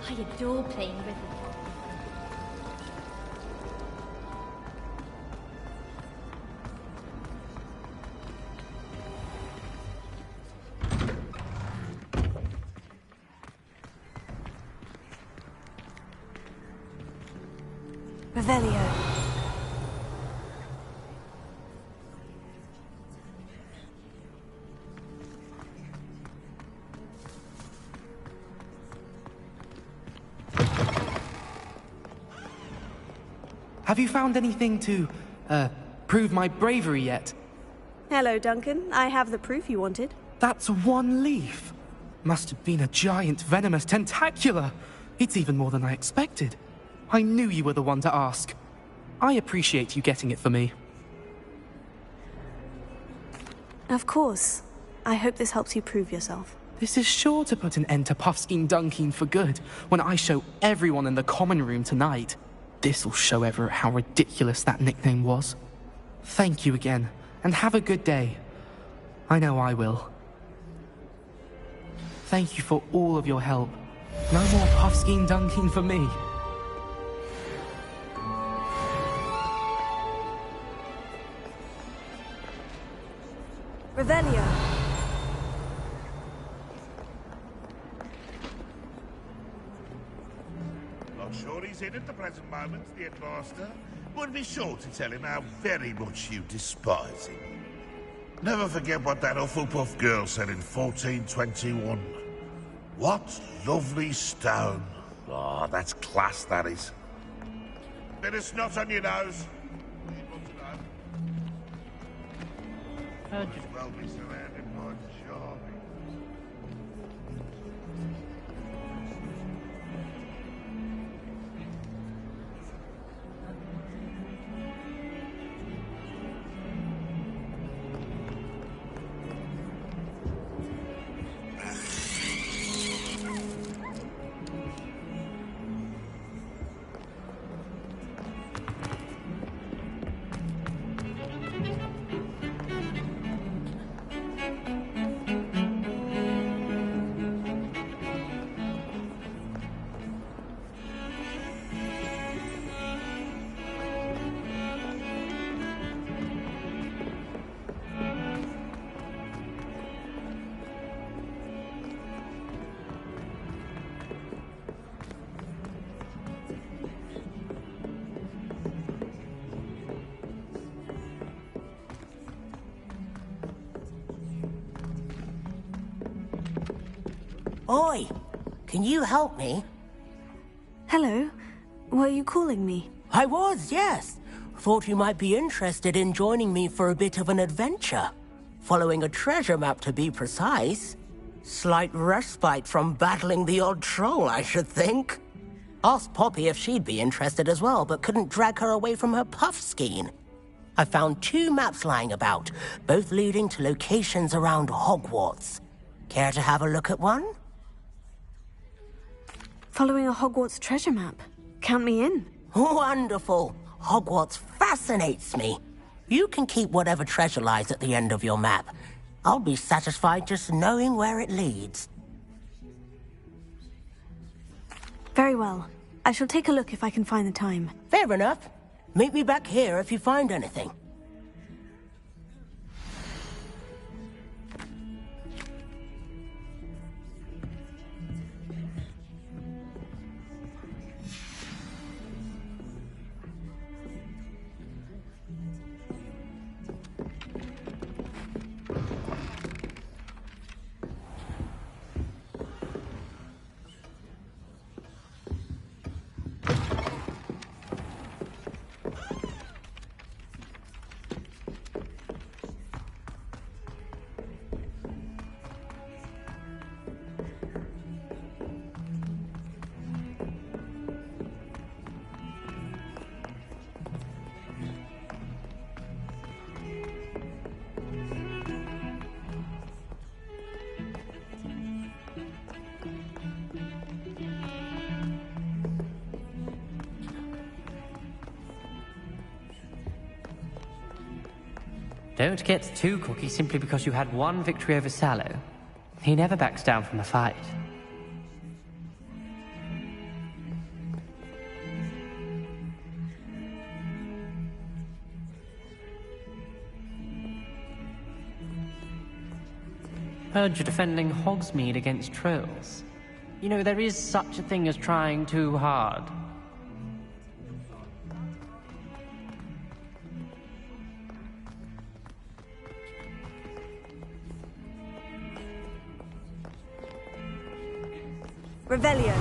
I adore playing rhythm. Revelio. Have you found anything to, prove my bravery yet? Hello, Duncan. I have the proof you wanted. That's one leaf. Must have been a giant venomous tentacula. It's even more than I expected. I knew you were the one to ask. I appreciate you getting it for me. Of course. I hope this helps you prove yourself. This is sure to put an end to Puffskein Dunkeen for good when I show everyone in the common room tonight. This'll show Everett how ridiculous that nickname was. Thank you again, and have a good day. I know I will. Thank you for all of your help. No more Puffskein Dunkeen for me. Revelio. Not sure he's in at the present moment, the headmaster. Would be sure to tell him how very much you despise him. Never forget what that Hufflepuff girl said in 1421. What lovely stone. Ah, that's class, that is. Bit of snot on your nose. Might as well be surrounded by charming. Oi! Can you help me? Hello. Were you calling me? I was, yes. Thought you might be interested in joining me for a bit of an adventure. Following a treasure map, to be precise. Slight respite from battling the odd troll, I should think. Asked Poppy if she'd be interested as well, but couldn't drag her away from her puff skein. I found 2 maps lying about, both leading to locations around Hogwarts. Care to have a look at one? Following a Hogwarts treasure map. Count me in. Wonderful. Hogwarts fascinates me. You can keep whatever treasure lies at the end of your map. I'll be satisfied just knowing where it leads. Very well. I shall take a look if I can find the time. Fair enough. Meet me back here if you find anything. Don't get too cocky simply because you had one victory over Sallow. He never backs down from a fight. Heard you're defending Hogsmeade against trolls. You know, there is such a thing as trying too hard. Revelio.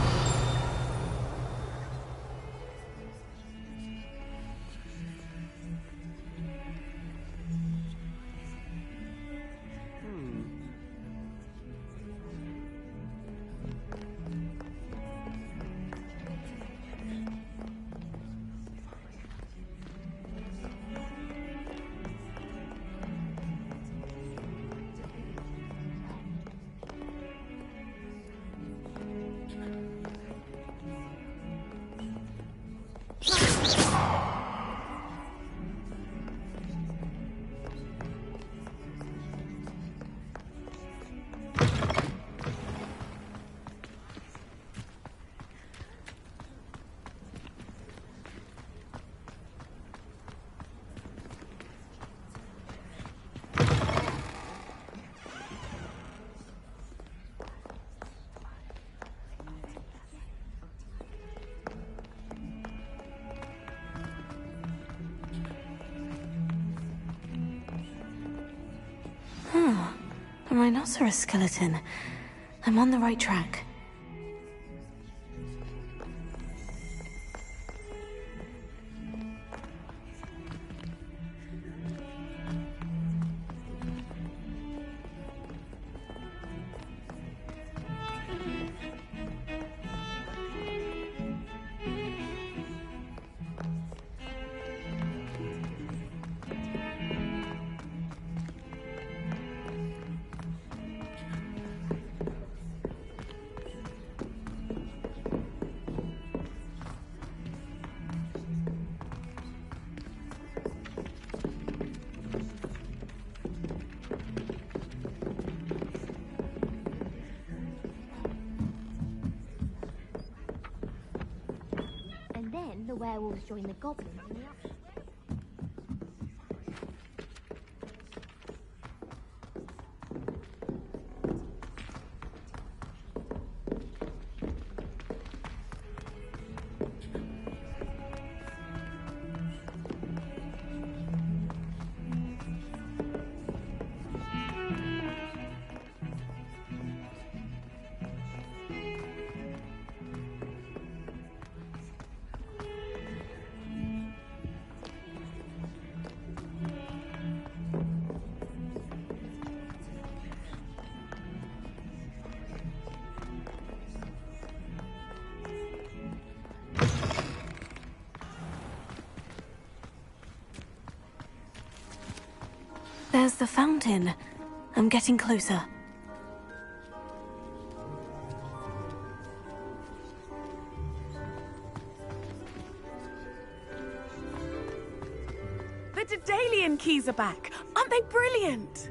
A rhinoceros skeleton. I'm on the right track. The werewolves join the goblins in the upper. There's the fountain. I'm getting closer. The Daedalian keys are back. Aren't they brilliant?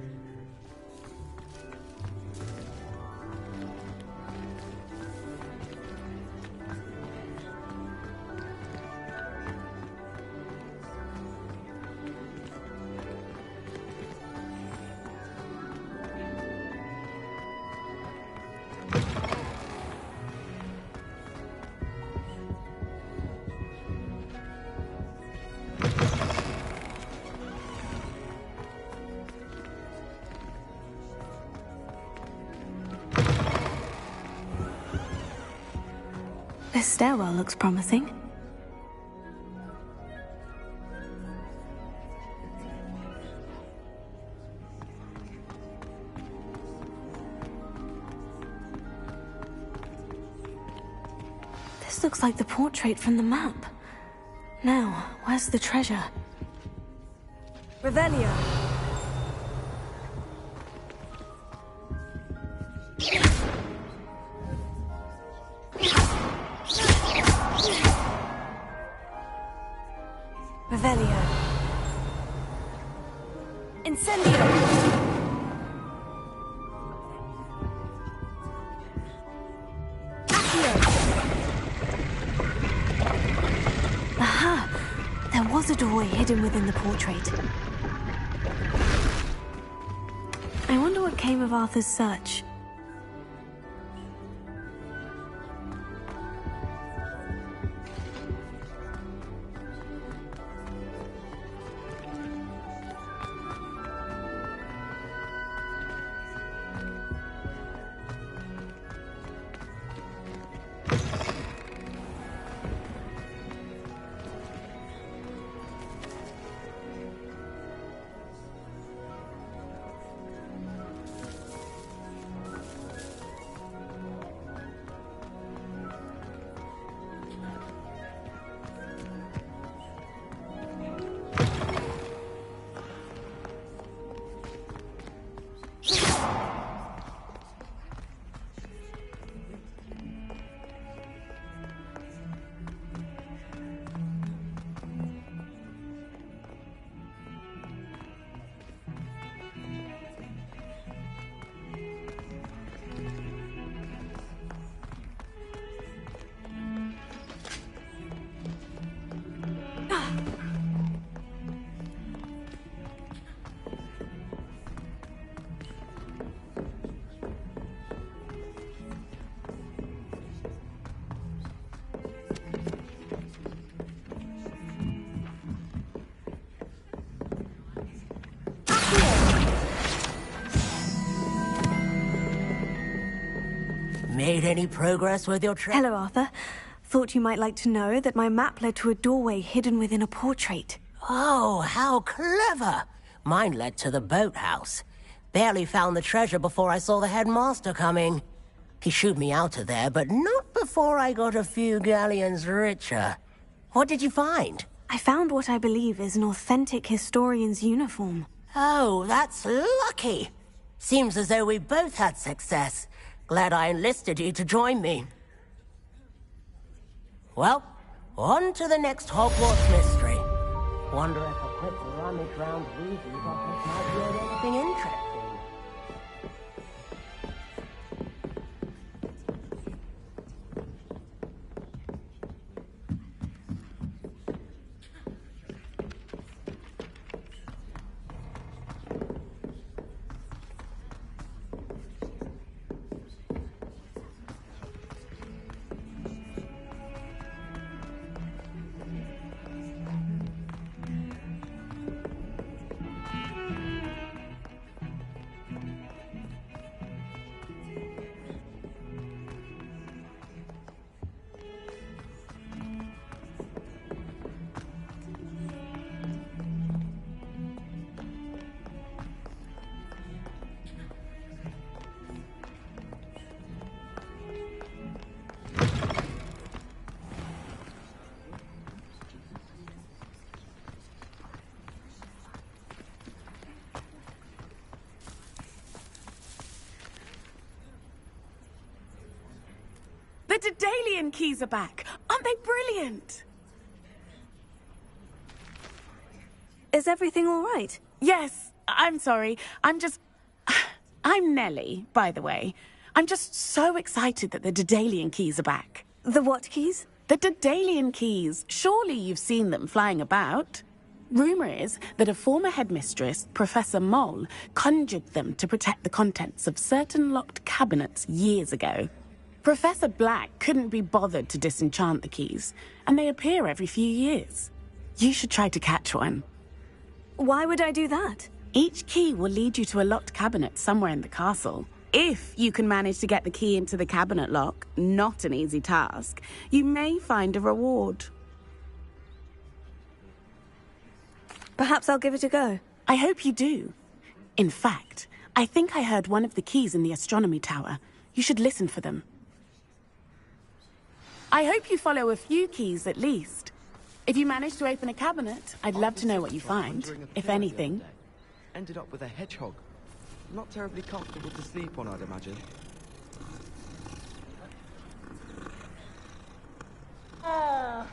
This stairwell looks promising. This looks like the portrait from the map. Now, where's the treasure? Revelio. Revelio. Incendio. Aha! There was a doorway hidden within the portrait. I wonder what came of Arthur's search. Made any progress with your trip? Hello, Arthur. Thought you might like to know that my map led to a doorway hidden within a portrait. Oh, how clever! Mine led to the boathouse. Barely found the treasure before I saw the headmaster coming. He shooed me out of there, but not before I got a few galleons richer. What did you find? I found what I believe is an authentic historian's uniform. Oh, that's lucky. Seems as though we both had success. Glad I enlisted you to join me. Well, on to the next Hogwarts mystery. Wonder if a quick rummage round Weasley's office might yield anything interesting. The Daedalian keys are back. Aren't they brilliant? Is everything all right? Yes, I'm sorry. I'm Nellie, by the way. I'm just so excited that the Daedalian keys are back. The what keys? The Daedalian keys. Surely you've seen them flying about. Rumour is that a former headmistress, Professor Moll, conjured them to protect the contents of certain locked cabinets years ago. Professor Black couldn't be bothered to disenchant the keys, and they appear every few years. You should try to catch one. Why would I do that? Each key will lead you to a locked cabinet somewhere in the castle. If you can manage to get the key into the cabinet lock, not an easy task, you may find a reward. Perhaps I'll give it a go. I hope you do. In fact, I think I heard one of the keys in the astronomy tower. You should listen for them. I hope you follow a few keys at least. If you manage to open a cabinet, I'd love to know what you find, if anything. Ended up with a hedgehog. Not terribly comfortable to sleep on, I'd imagine.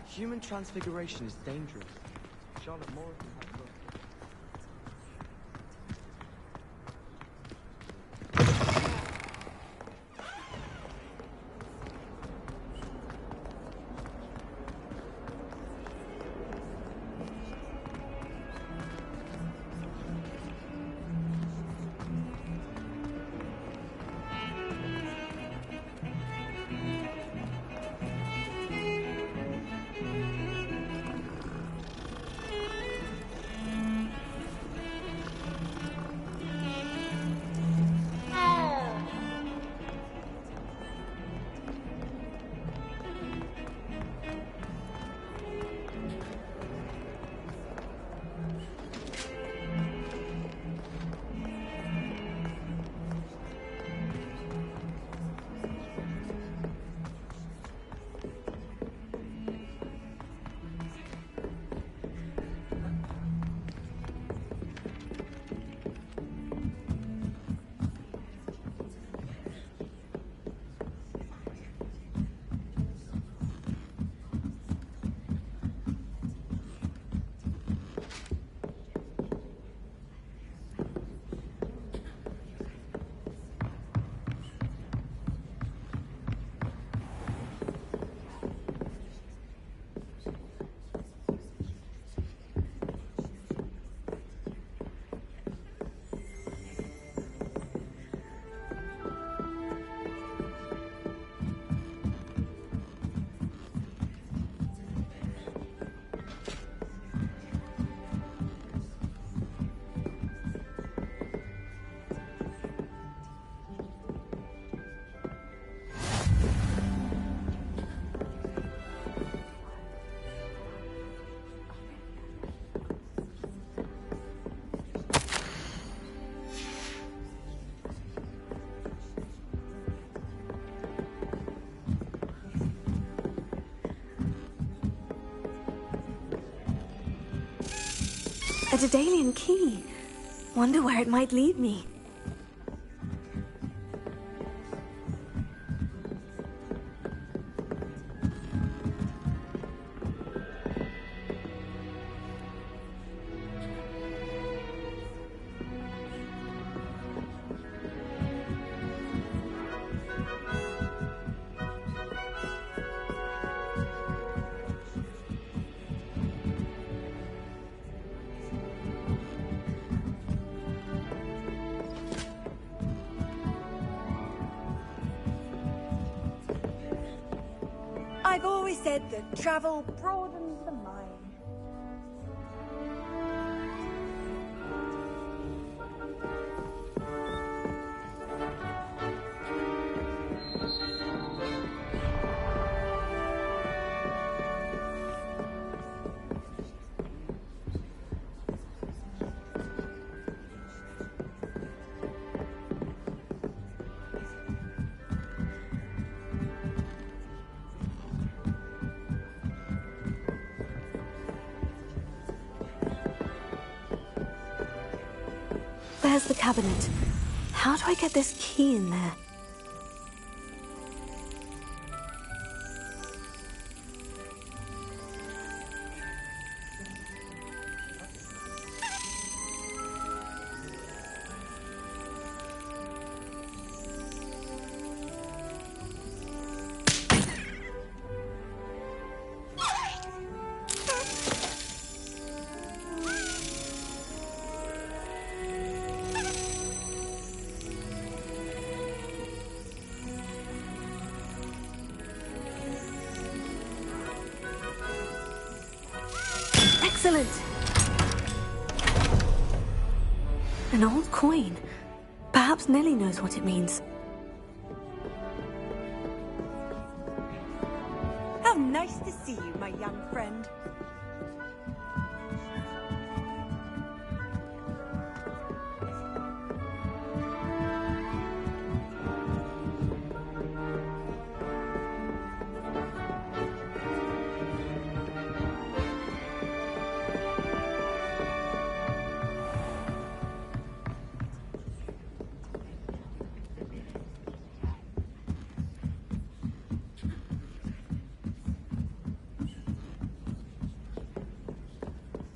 Human transfiguration is dangerous. Charlotte Morrison had both. A Daedalian key. Wonder where it might lead me. I've always said that travel broadens the mind. There's the cabinet. How do I get this key in there? An old coin. Perhaps Nellie knows what it means. How nice to see you, my young friend.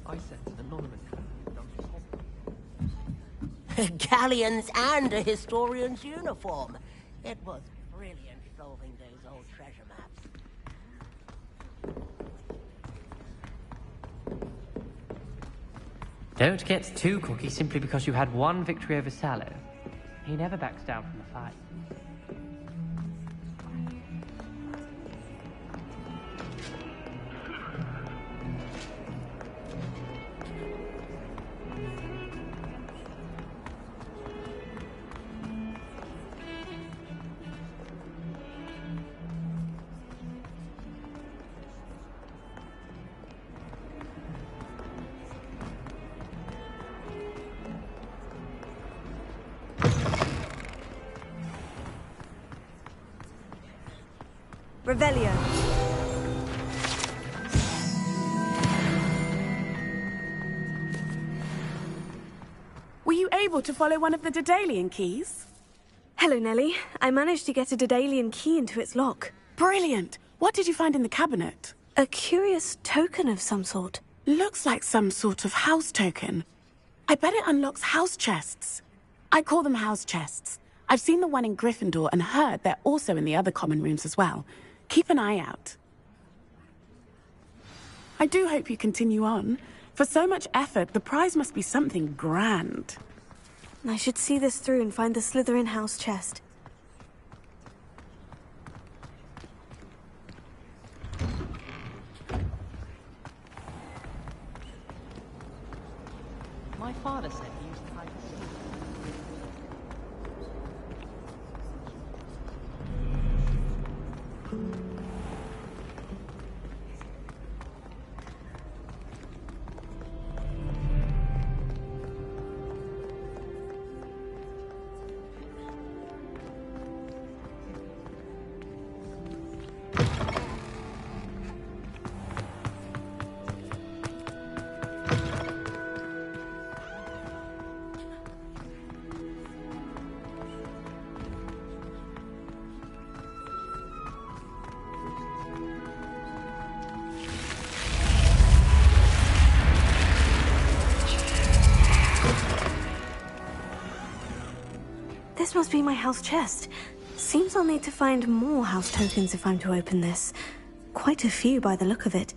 I sent an anonymous Galleons and a historian's uniform. It was brilliant solving those old treasure maps. Don't get too cocky simply because you had one victory over Sallow. He never backs down from a fight. Revelio. Were you able to follow one of the Daedalian keys? Hello, Nellie. I managed to get a Daedalian key into its lock. Brilliant! What did you find in the cabinet? A curious token of some sort. Looks like some sort of house token. I bet it unlocks house chests. I call them house chests. I've seen the one in Gryffindor and heard they're also in the other common rooms as well. Keep an eye out. I do hope you continue on. For so much effort, the prize must be something grand. I should see this through and find the Slytherin house chest. My father said he used to hide the sea. This must be my house chest. Seems I'll need to find more house tokens if I'm to open this. Quite a few by the look of it.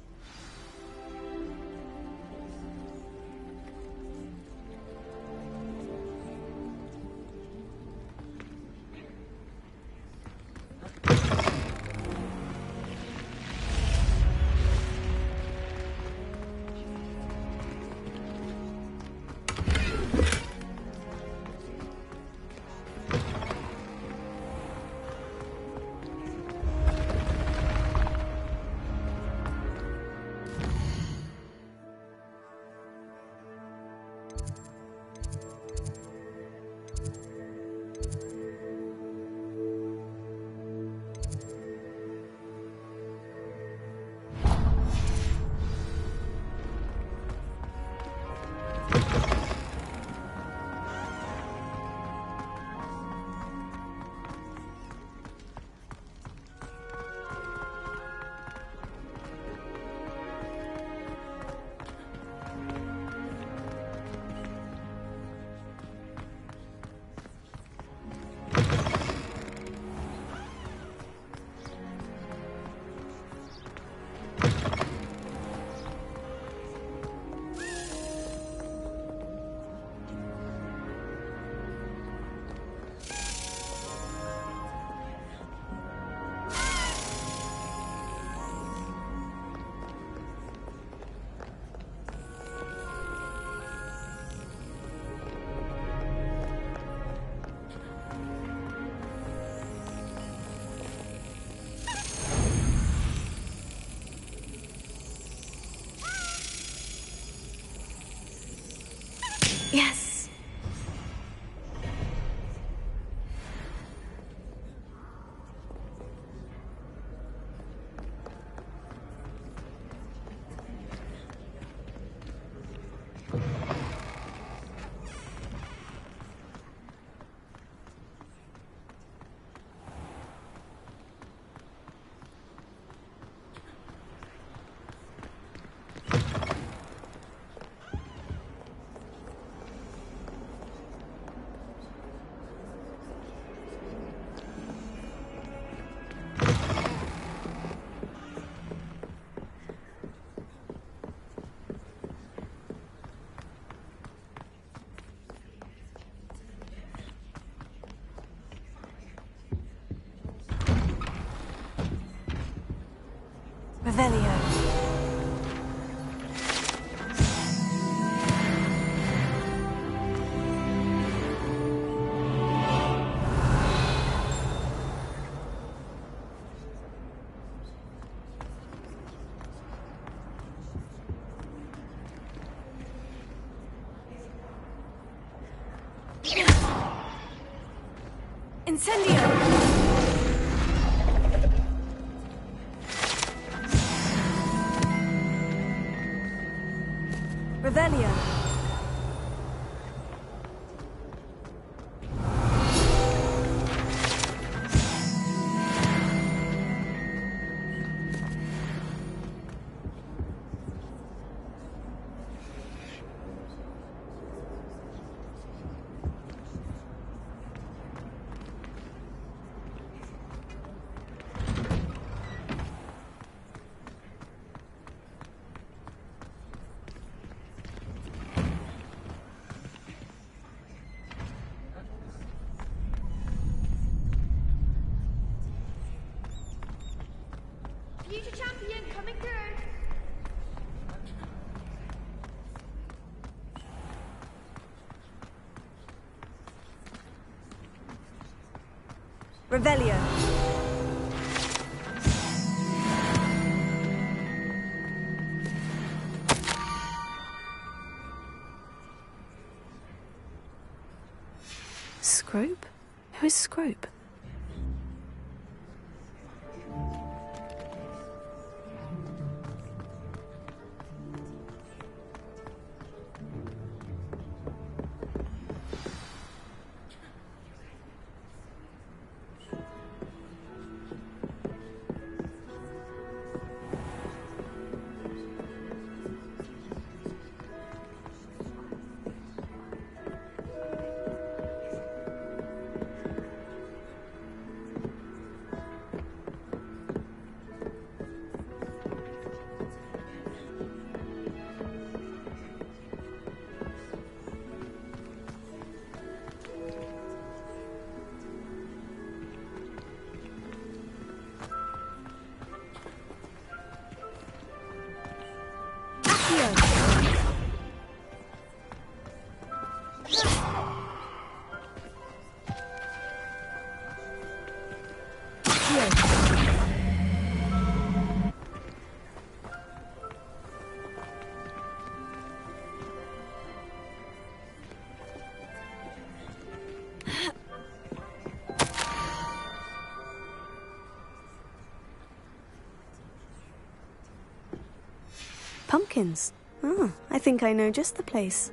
Yes. Revelio. Incendio! Revelio. Future champion coming through. Revelio. Scrope? Who is Scrope? Pumpkins. Ah, I think I know just the place.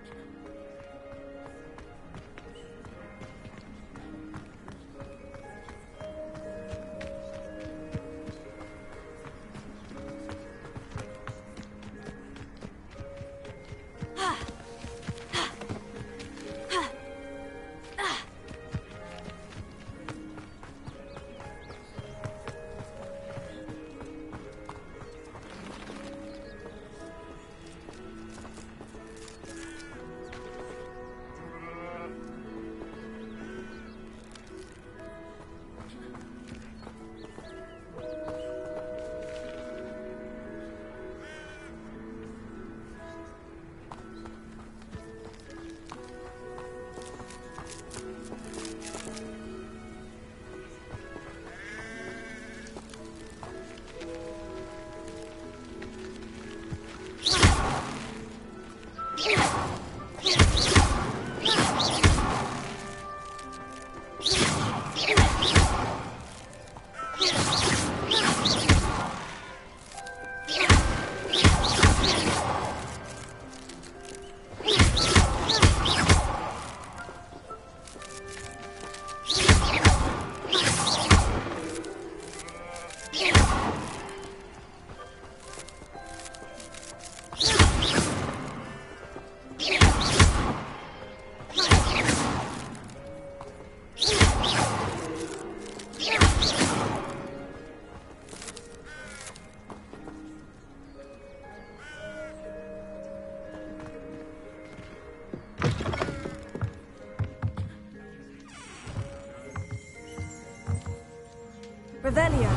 Revelio.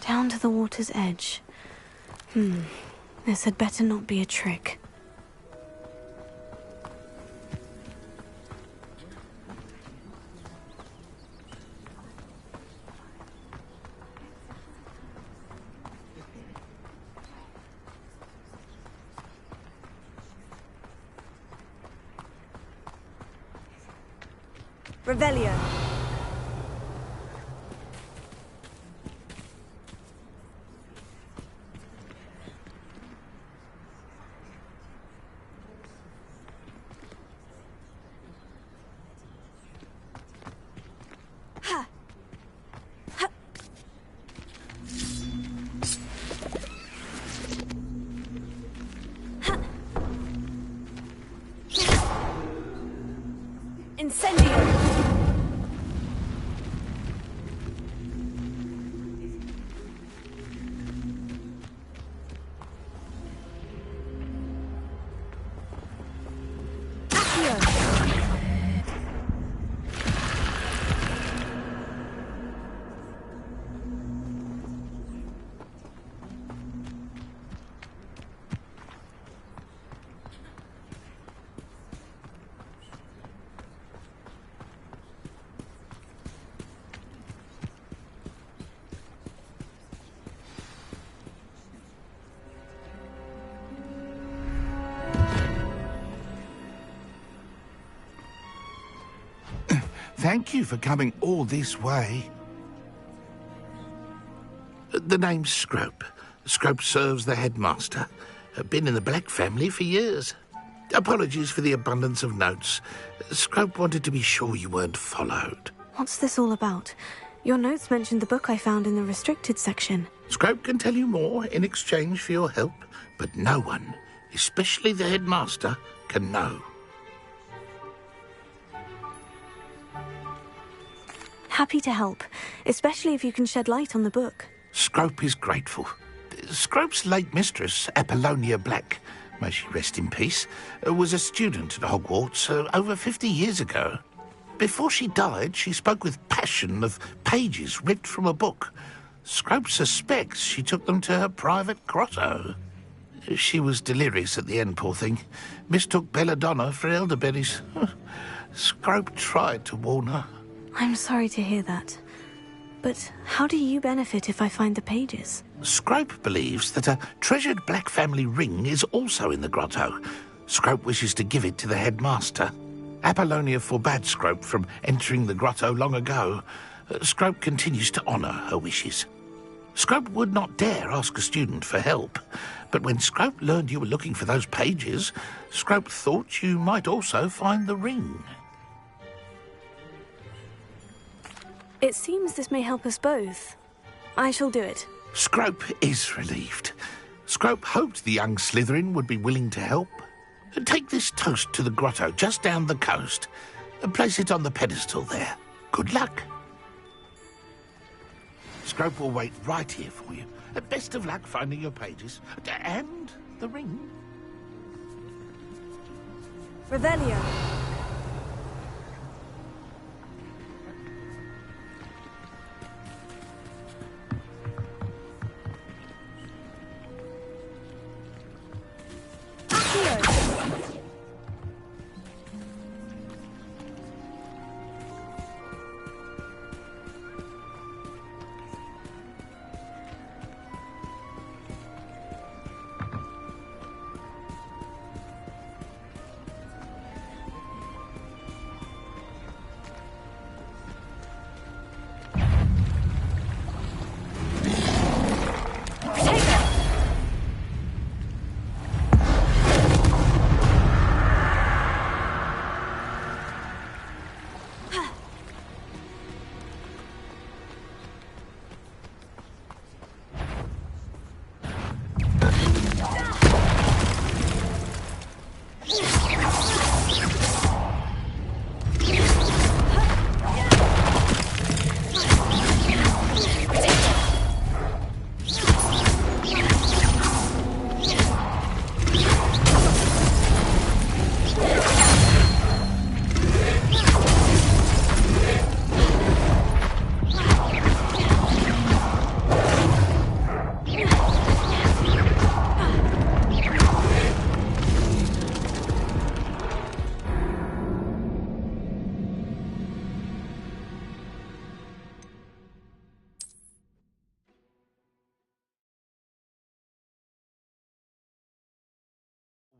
Down to the water's edge. This had better not be a trick. Revelio. Incendio! Thank you for coming all this way. The name's Scrope. Scrope serves the headmaster. Been in the Black family for years. Apologies for the abundance of notes. Scrope wanted to be sure you weren't followed. What's this all about? Your notes mentioned the book I found in the restricted section. Scrope can tell you more in exchange for your help, but no one, especially the headmaster, can know. Happy to help, especially if you can shed light on the book. Scrope is grateful. Scrope's late mistress, Apollonia Black, may she rest in peace, was a student at Hogwarts over 50 years ago. Before she died, she spoke with passion of pages ripped from a book. Scrope suspects she took them to her private grotto. She was delirious at the end, poor thing. Mistook belladonna for elderberries. Scrope tried to warn her. I'm sorry to hear that. But how do you benefit if I find the pages? Scrope believes that a treasured Black family ring is also in the grotto. Scrope wishes to give it to the headmaster. Apollonia forbade Scrope from entering the grotto long ago. Scrope continues to honour her wishes. Scrope would not dare ask a student for help, but when Scrope learned you were looking for those pages, Scrope thought you might also find the ring. It seems this may help us both. I shall do it. Scrope is relieved. Scrope hoped the young Slytherin would be willing to help. Take this toast to the grotto just down the coast. Place it on the pedestal there. Good luck. Scrope will wait right here for you. Best of luck finding your pages. And the ring. Revelio.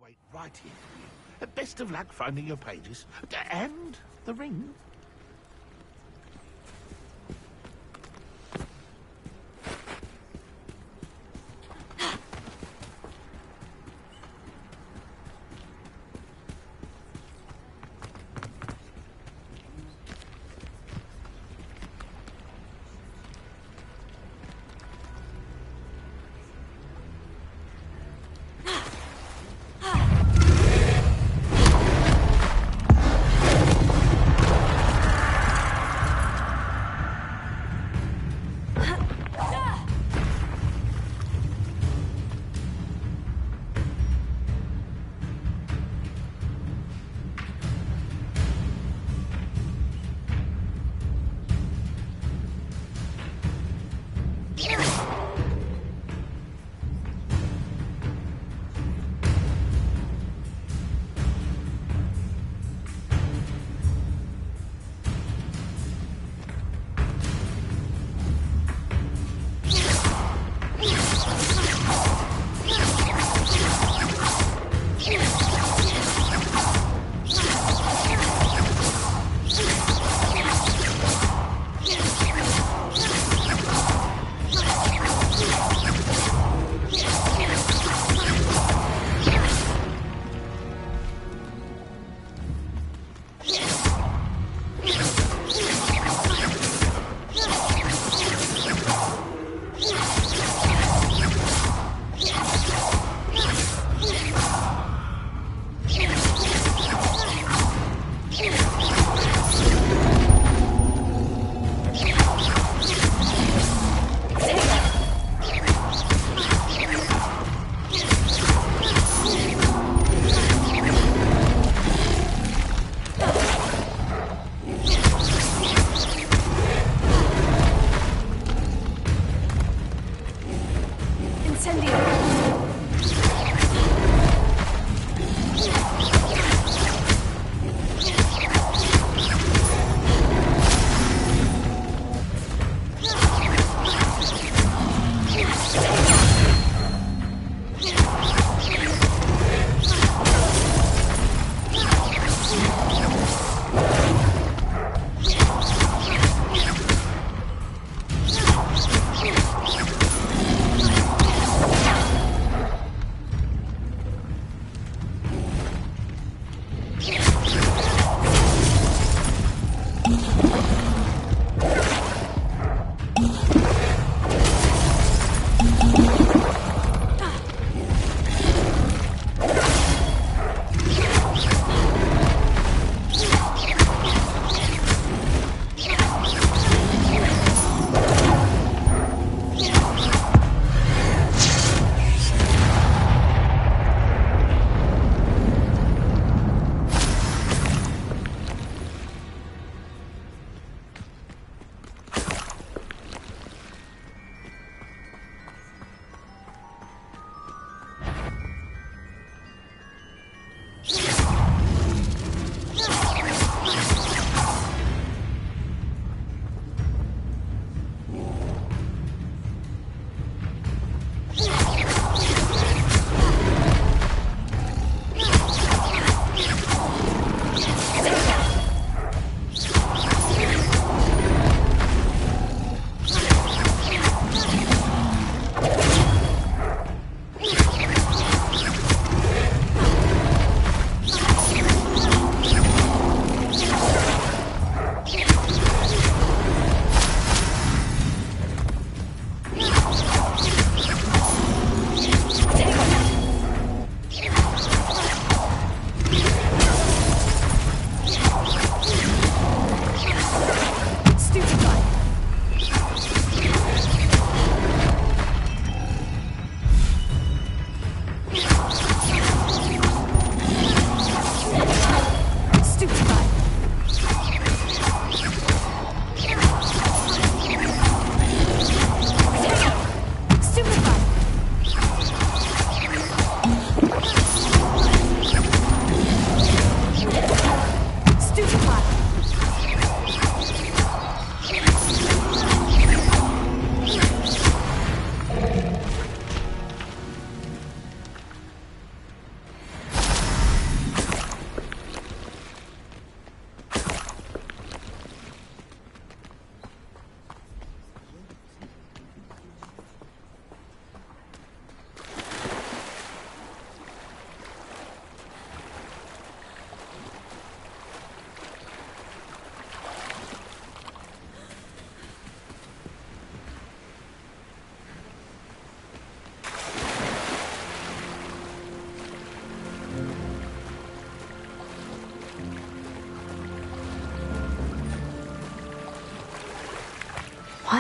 wait right here for you. Best of luck finding your pages. And the ring.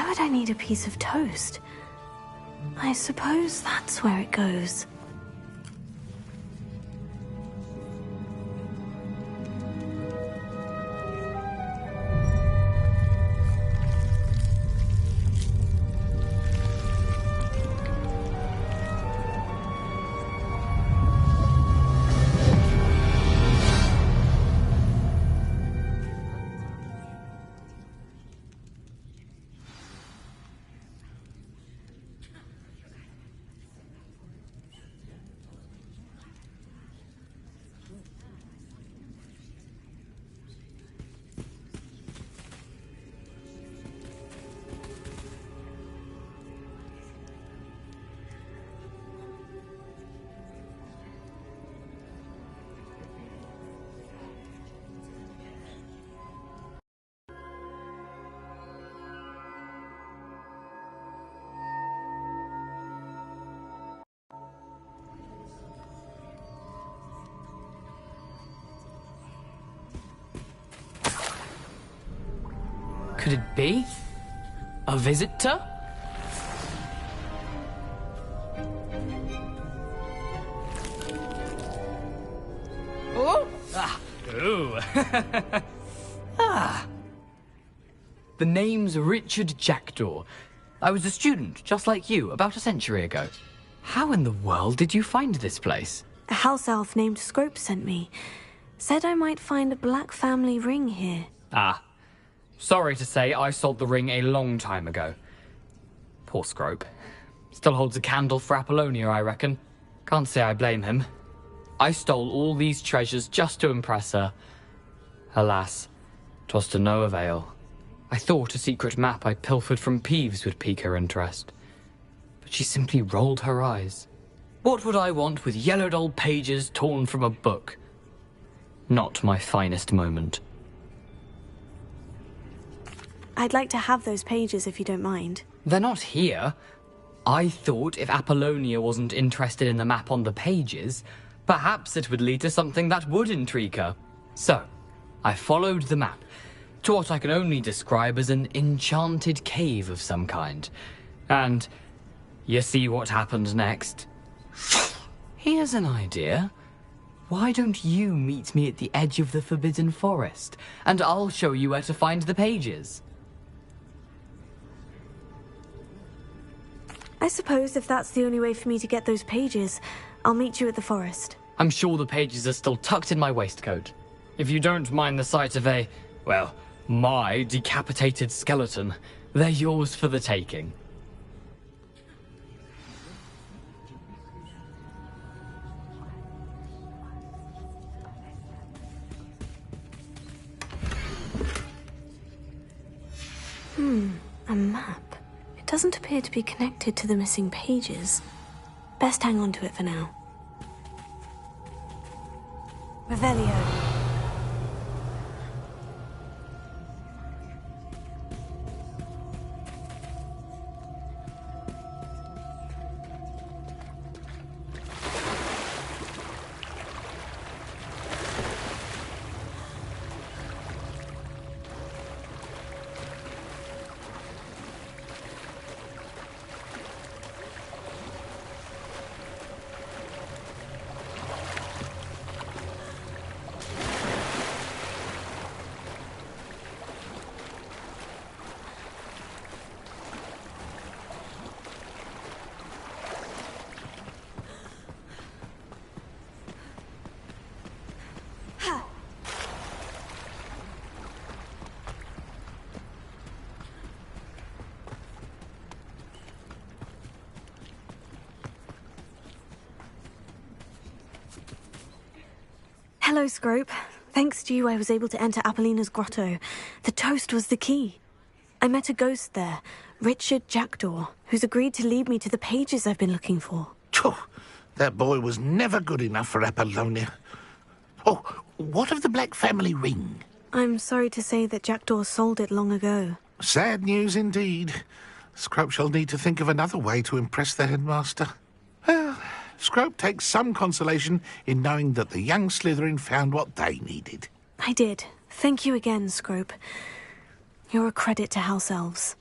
Why would I need a piece of toast? I suppose that's where it goes. Could it be? A visitor? Oh! Ah! Ooh! Ah! The name's Richard Jackdaw. I was a student, just like you, about a century ago. How in the world did you find this place? A house elf named Scrope sent me. Said I might find a black family ring here. Ah. Sorry to say, I sold the ring a long time ago. Poor Scrope. Still holds a candle for Apollonia, I reckon. Can't say I blame him. I stole all these treasures just to impress her. Alas, 'twas to no avail. I thought a secret map I pilfered from Peeves would pique her interest. But she simply rolled her eyes. What would I want with yellowed old pages torn from a book? Not my finest moment. I'd like to have those pages if you don't mind. They're not here. I thought if Apollonia wasn't interested in the map on the pages, perhaps it would lead to something that would intrigue her. So, I followed the map to what I can only describe as an enchanted cave of some kind. And you see what happened next? Here's an idea. Why don't you meet me at the edge of the Forbidden Forest, and I'll show you where to find the pages? I suppose if that's the only way for me to get those pages, I'll meet you at the forest. I'm sure the pages are still tucked in my waistcoat. If you don't mind the sight of my decapitated skeleton, they're yours for the taking. A map. It doesn't appear to be connected to the missing pages. Best hang on to it for now. Revelio. Hello, Scrope. Thanks to you, I was able to enter Apollina's grotto. The toast was the key. I met a ghost there, Richard Jackdaw, who's agreed to lead me to the pages I've been looking for. That boy was never good enough for Apollonia. Oh, what of the Black family ring? I'm sorry to say that Jackdaw sold it long ago. Sad news indeed. Scrope shall need to think of another way to impress the headmaster. Well, Scrope takes some consolation in knowing that the young Slytherin found what they needed. I did. Thank you again, Scrope. You're a credit to House Elves.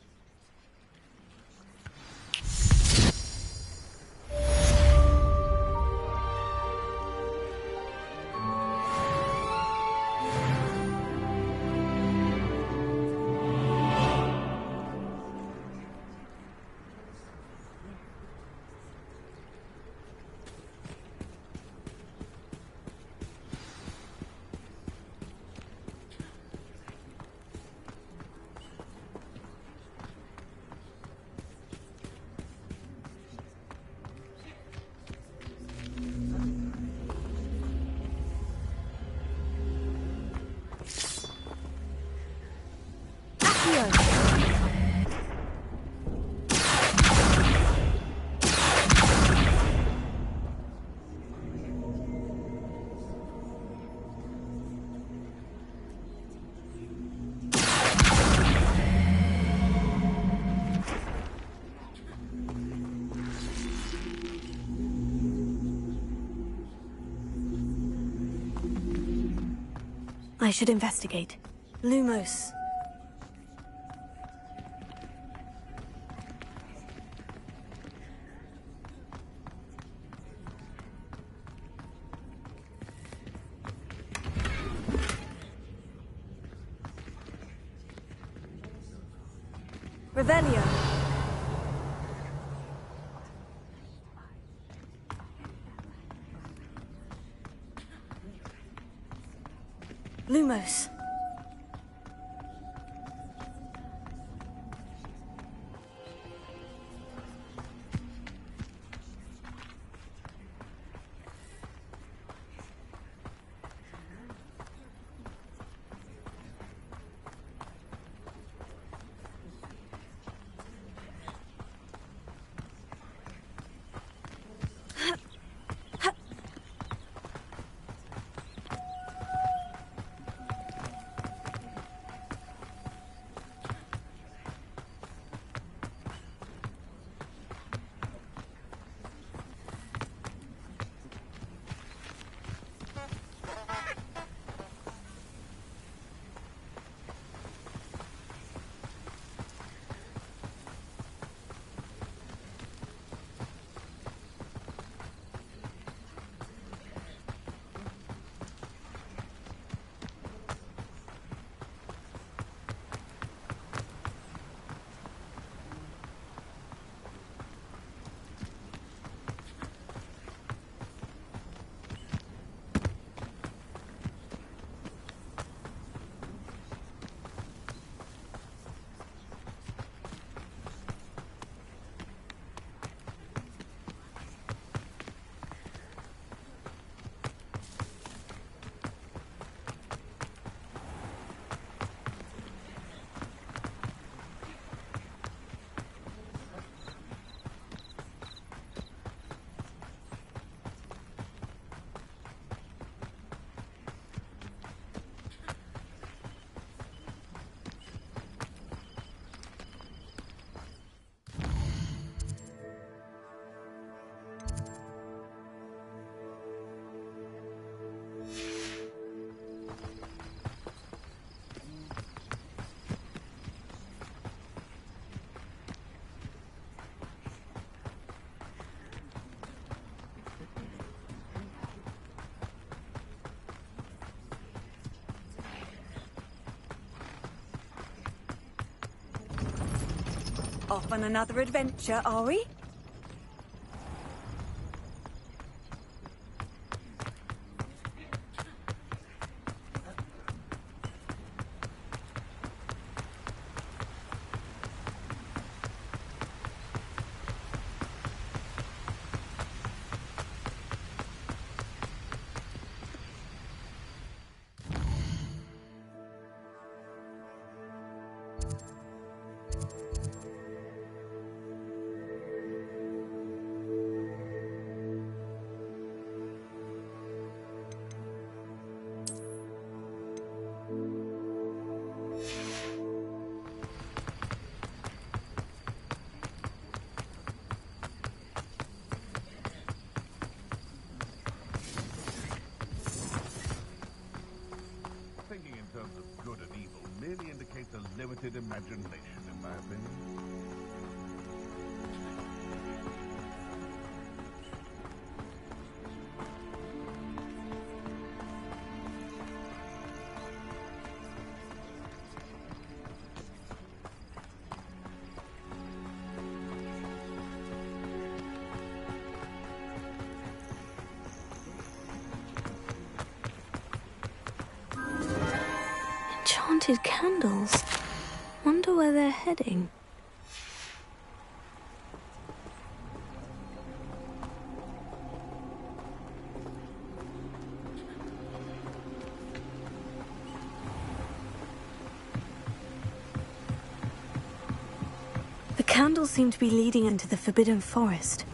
I should investigate. Lumos. Revelio. Lumos. Off on another adventure, are we? Thinking in terms of good and evil merely indicates a limited imagination, in my opinion. Enchanted candles. Wonder where they're heading. The candles seem to be leading into the Forbidden Forest.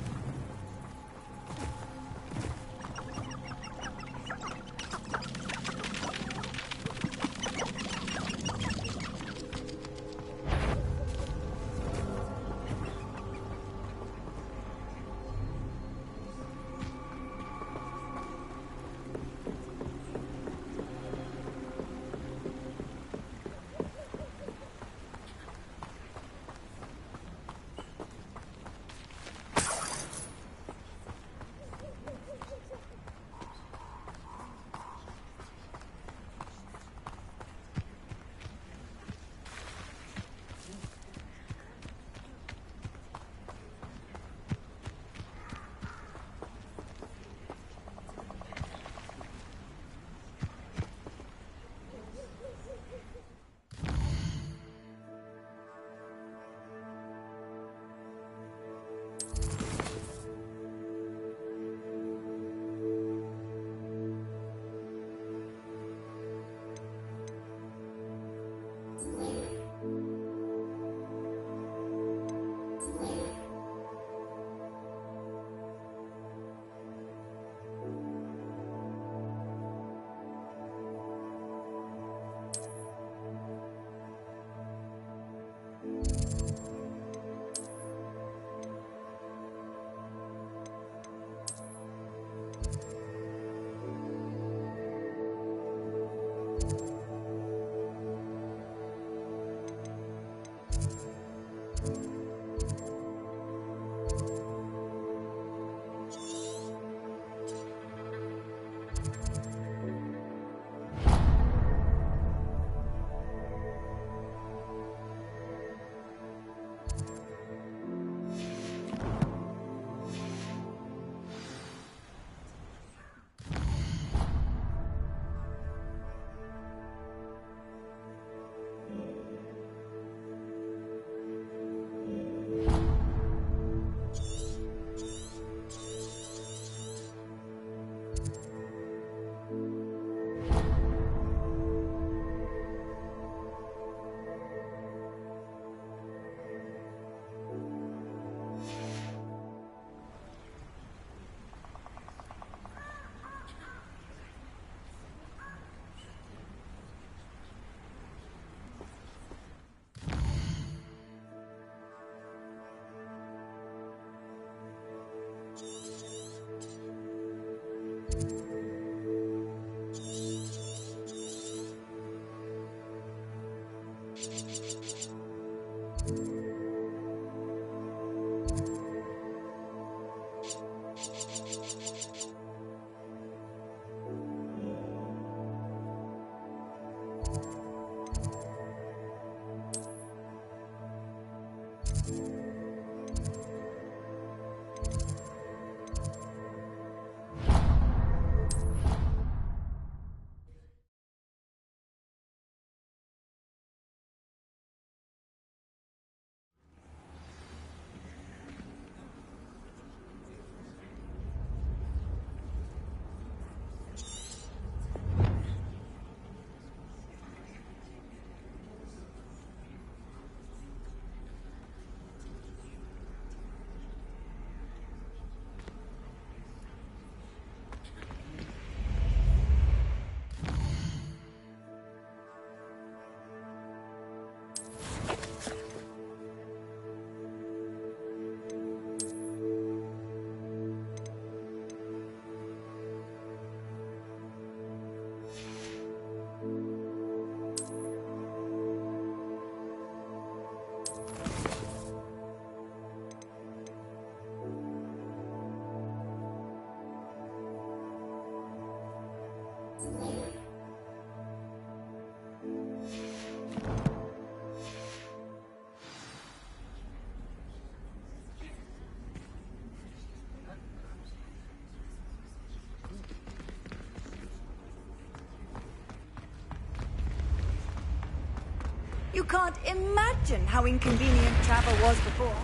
You can't imagine how inconvenient travel was before.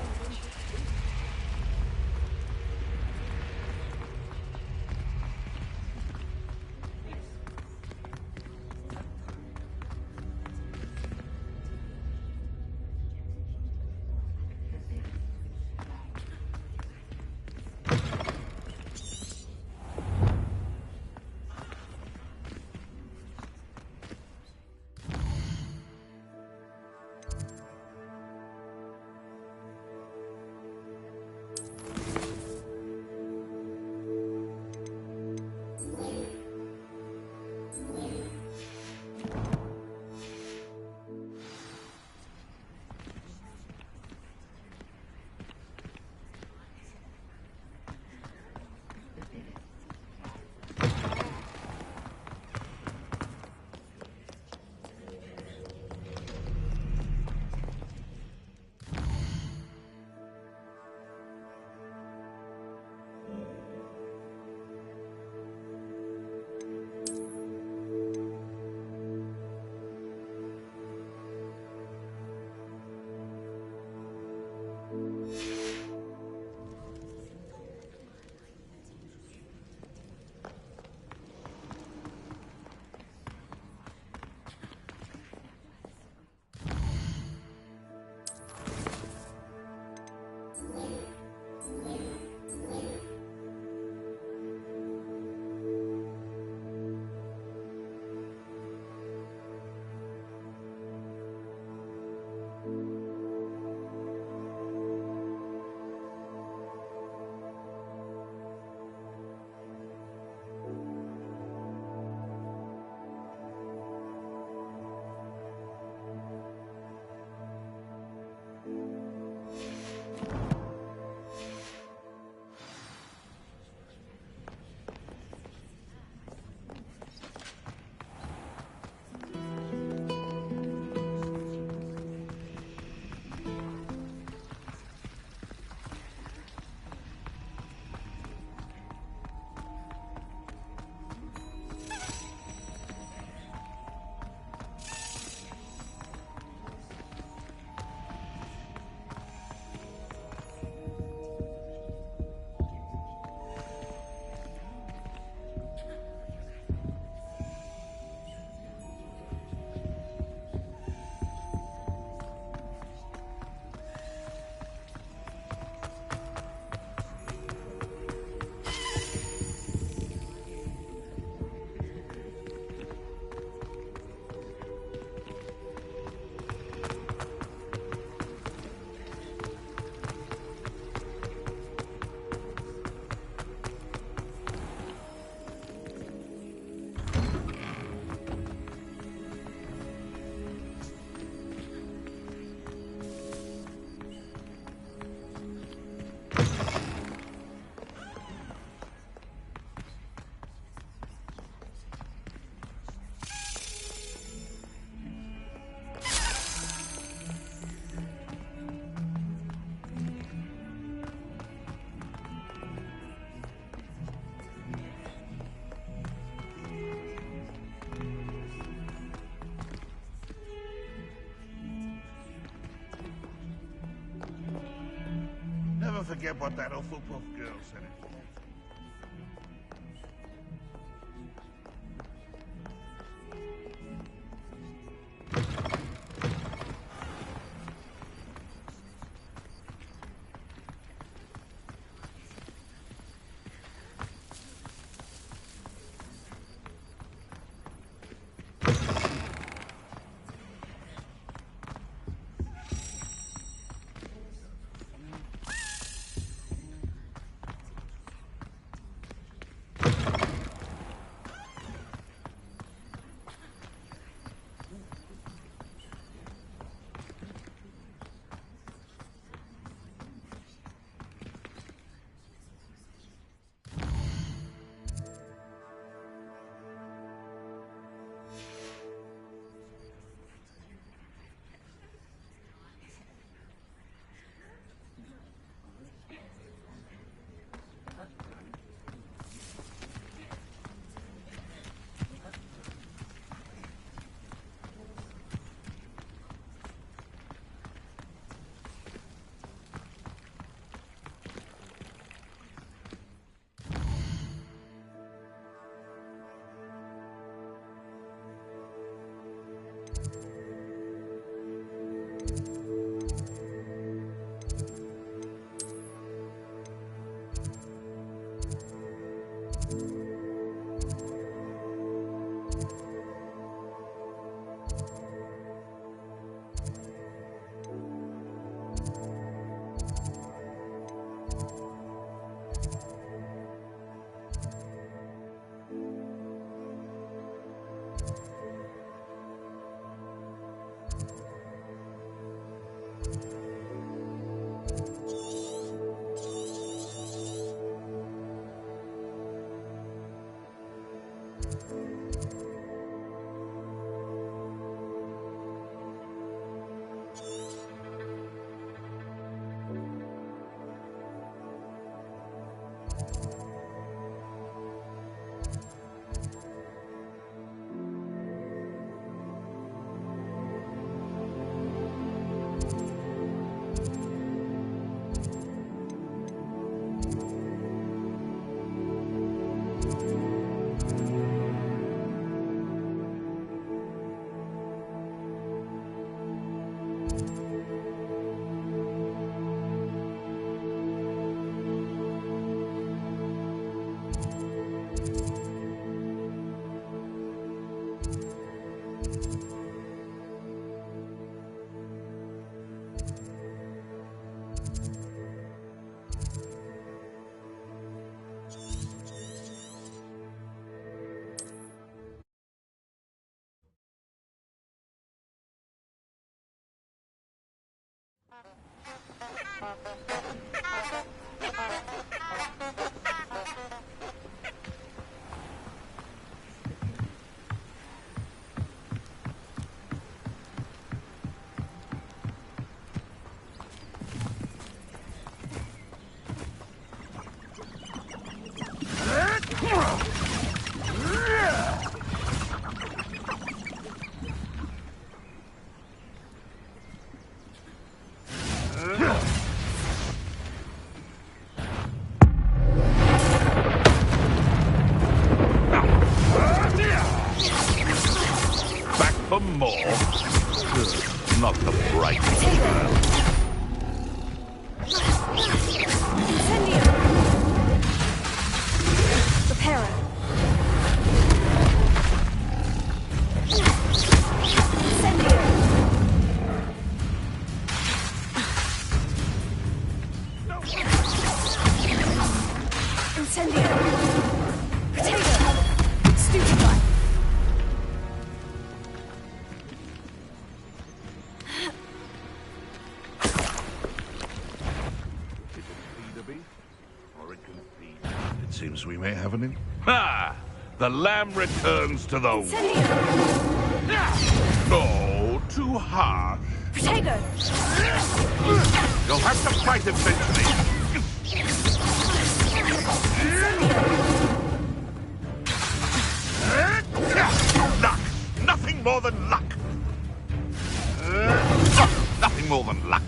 Never forget what that Hufflepuff girl said. Incendio! Potato! Stupefy! It seems we may have an Ha! The lamb returns to the... Oh, too harsh. Potato! You'll have to fight eventually. Luck! Nothing more than luck! Nothing more than luck.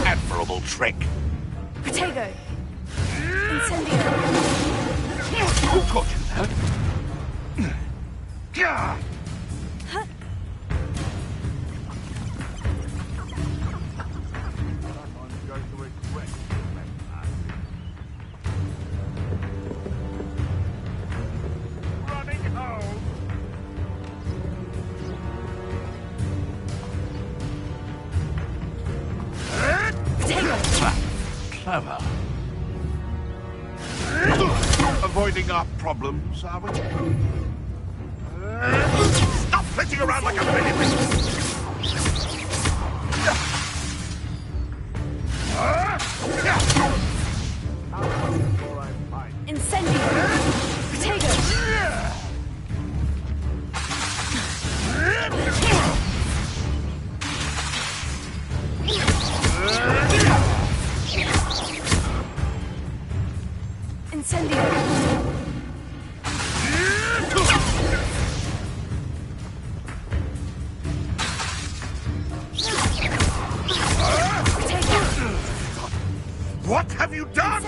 Admirable trick. Potato! Incendio! Who caught you there? Gah! Clever. Avoiding our problems, are we? Stop flitting around like a millipede! Incendio! Potato! Incendio! What have you done?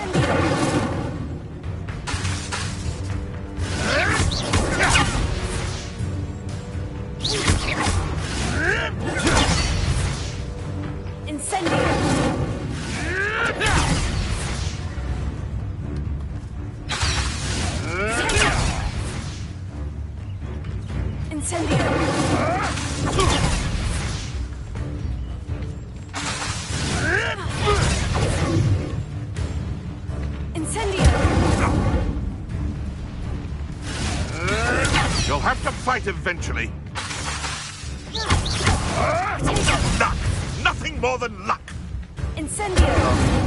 Incendio! Incendio! Incendio! You'll have to fight eventually. Luck! Nothing more than luck! Incendio!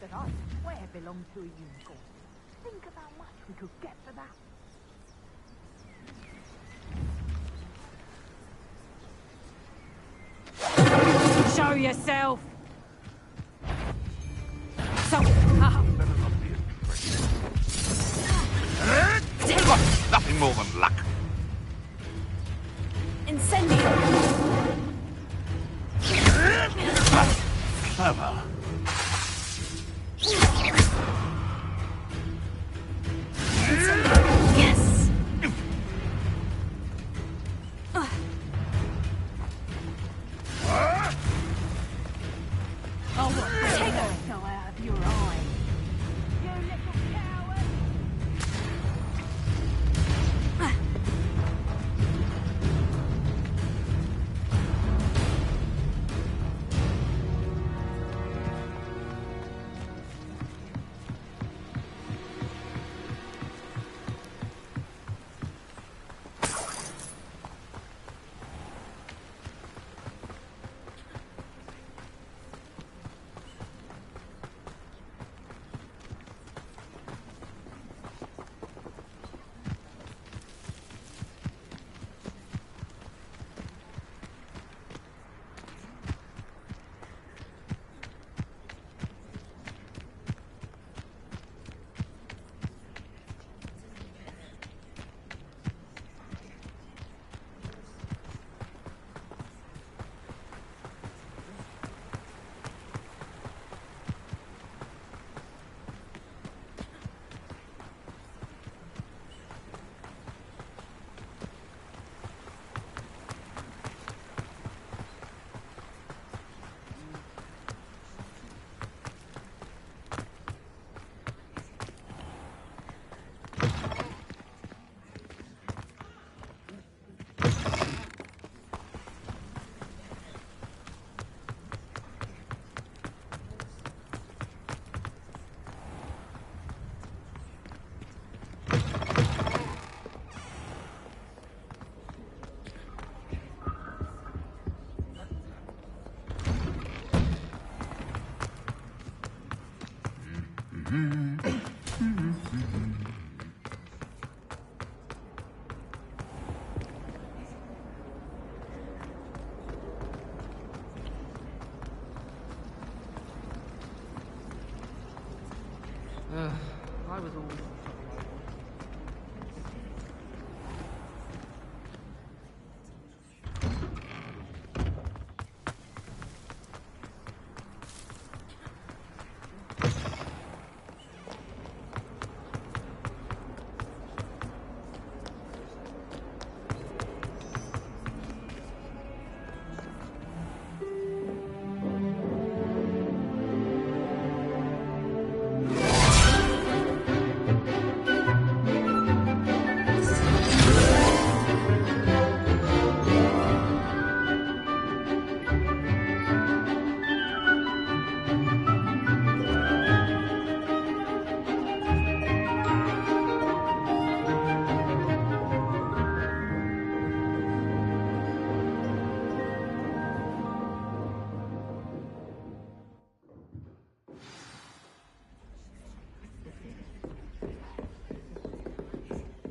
That I swear belonged to a unicorn. Think of how much we could get for that. Show yourself! So, Nothing more than luck. Incendio! Clever. Yes! I was all...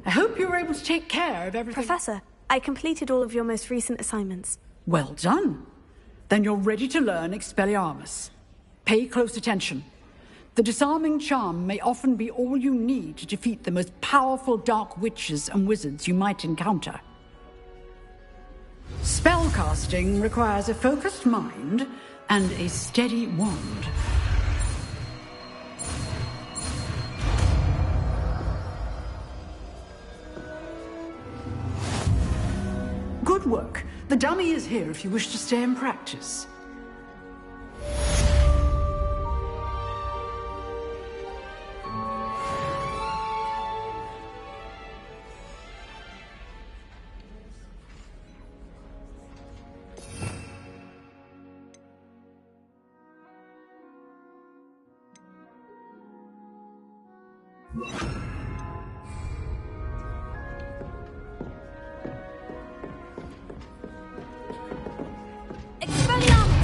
I hope you were able to take care of everything. Professor, I completed all of your most recent assignments. Well done. Then you're ready to learn Expelliarmus. Pay close attention. The disarming charm may often be all you need to defeat the most powerful dark witches and wizards you might encounter. Spellcasting requires a focused mind and a steady wand. Good work. The dummy is here if you wish to stay and practice.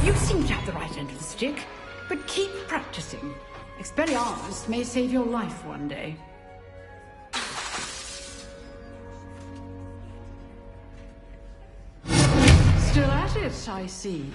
You seem to have the right end of the stick, but keep practicing. Expelliarmus may save your life one day. Still at it, I see.